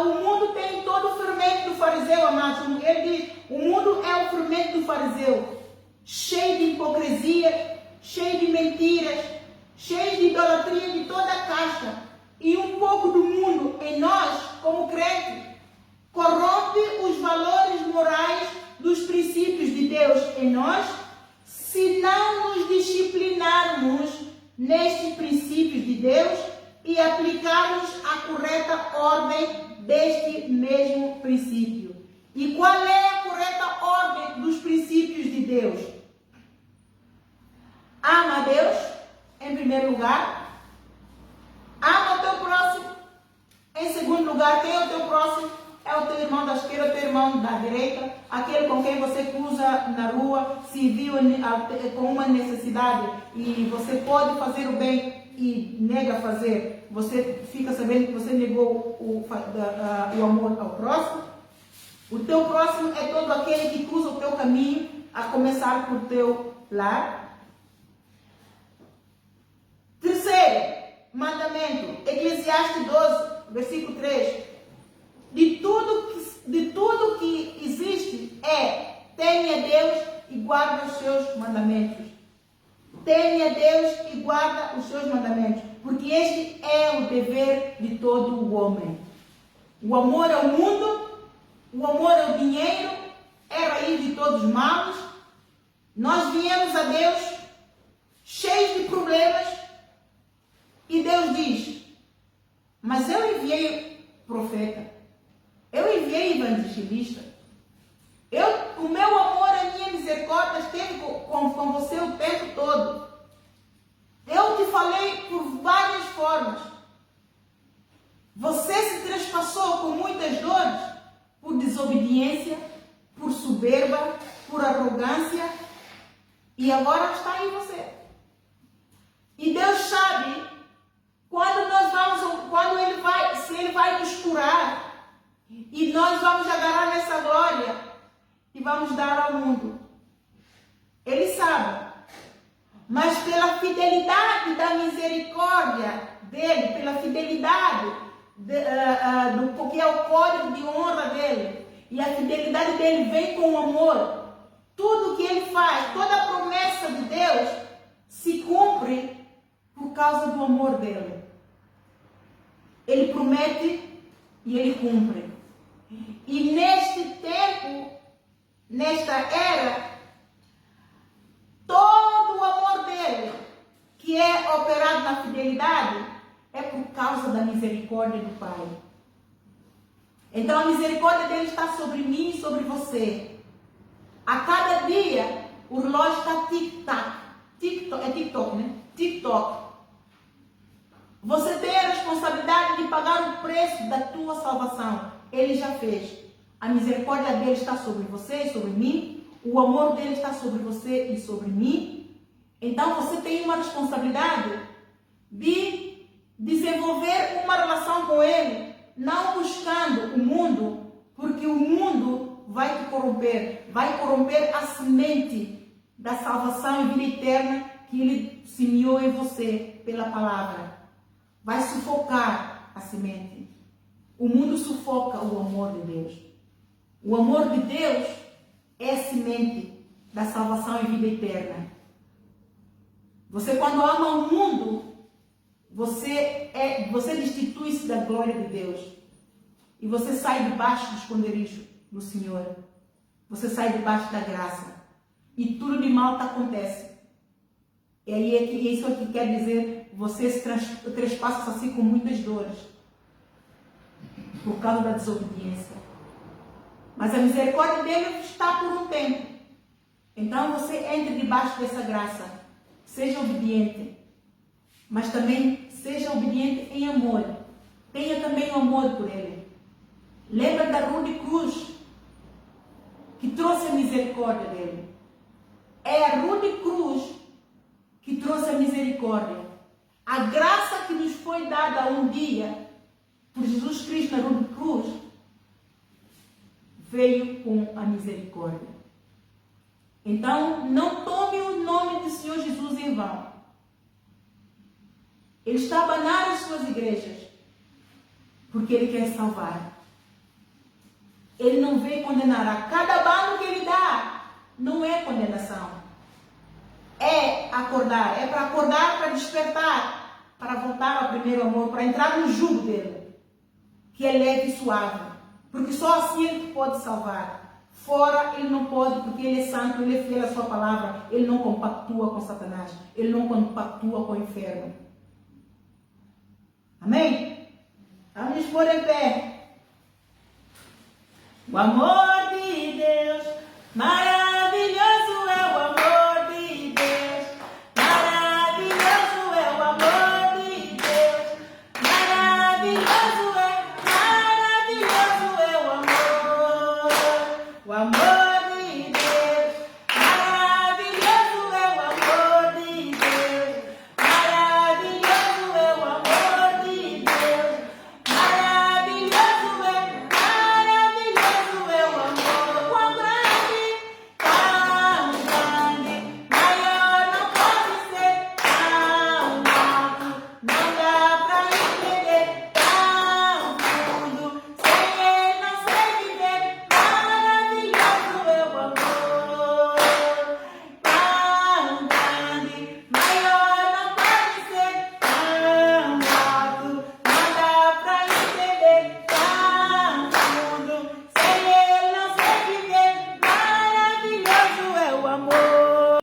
O mundo tem todo o fermento do fariseu, amados. Ele diz, o mundo é o fermento do fariseu. Cheio de hipocrisia, cheio de mentiras, cheio de idolatria de toda a casta. E um pouco do mundo em nós, como crentes, corrompe os valores morais dos princípios de Deus em nós, se não nos disciplinarmos nestes princípios de Deus e aplicarmos a correta ordem deste mesmo princípio. E qual é a correta ordem dos princípios de Deus? Ama a Deus, em primeiro lugar. Ama o teu próximo. Em segundo lugar, quem é o teu próximo? É o teu irmão da esquerda, o teu irmão da direita, aquele com quem você cruza na rua, se viu com uma necessidade e você pode fazer o bem e nega fazer. Você fica sabendo que você negou o amor ao próximo. O teu próximo é todo aquele que cruza o teu caminho, a começar por teu lar. Terceiro mandamento, Eclesiastes 12, versículo 3. De tudo que existe teme a Deus e guarda os seus mandamentos. Teme a Deus e guarda os seus mandamentos, porque este é o dever de todo o homem. O amor ao mundo, o amor ao dinheiro, é a raiz de todos os males. Nós viemos a Deus cheios de problemas e Deus diz, mas eu enviei profeta. Eu enviei evangelista. O meu amor, a minha misericórdia esteve com você o tempo todo. Eu te falei por várias formas. Você se trespassou com muitas dores por desobediência, por soberba, por arrogância e agora está em você. E Deus sabe se Ele vai nos curar. E nós vamos agarrar nessa glória e vamos dar ao mundo. Ele sabe. Mas pela fidelidade da misericórdia dele, pela fidelidade, porque é o código de honra dele, e a fidelidade dele vem com o amor, tudo que ele faz, toda a promessa de Deus se cumpre por causa do amor dele. Ele promete e ele cumpre. E neste tempo, nesta era, todo o amor dele, que é operado na fidelidade, é por causa da misericórdia do Pai. Então a misericórdia dele está sobre mim e sobre você. A cada dia, o relógio está tic-tac. TikTok, é TikTok, né? TikTok. Você tem a responsabilidade de pagar o preço da tua salvação. Ele já fez. A misericórdia dele está sobre você e sobre mim. O amor dele está sobre você e sobre mim. Então você tem uma responsabilidade de desenvolver uma relação com ele, não buscando o mundo, porque o mundo vai te corromper, vai corromper a semente da salvação e vida eterna que ele semeou em você pela palavra. Vai sufocar a semente. O mundo sufoca o amor de Deus. O amor de Deus é a semente da salvação e vida eterna. Você, quando ama o mundo, você destitui-se da glória de Deus. E você sai debaixo do esconderijo do Senhor. Você sai debaixo da graça. E tudo de mal te acontece. E aí é isso aqui quer dizer, você se trespassa assim com muitas dores. Por causa da desobediência. Mas a misericórdia dele está por um tempo. Então você entre debaixo dessa graça. Seja obediente. Mas também seja obediente em amor. Tenha também o amor por ele. Lembra da Rude Cruz, que trouxe a misericórdia dele. É a Rude Cruz que trouxe a misericórdia. A graça que nos foi dada um dia por Jesus Cristo na Rude Cruz veio com a misericórdia. Então, não tome o nome do Senhor Jesus em vão. Ele está a abanar as suas igrejas, porque Ele quer salvar. Ele não veio condenar. A cada abano que Ele dá, não é condenação. É acordar. É para acordar, para despertar, para voltar ao primeiro amor, para entrar no jugo dele, que é leve e suave. Porque só assim Ele pode salvar. Fora Ele não pode, porque Ele é santo, Ele é fiel à sua palavra. Ele não compactua com Satanás. Ele não compactua com o inferno. Amém? Vamos nos pôr em pé. O amor de Deus, maravilhoso.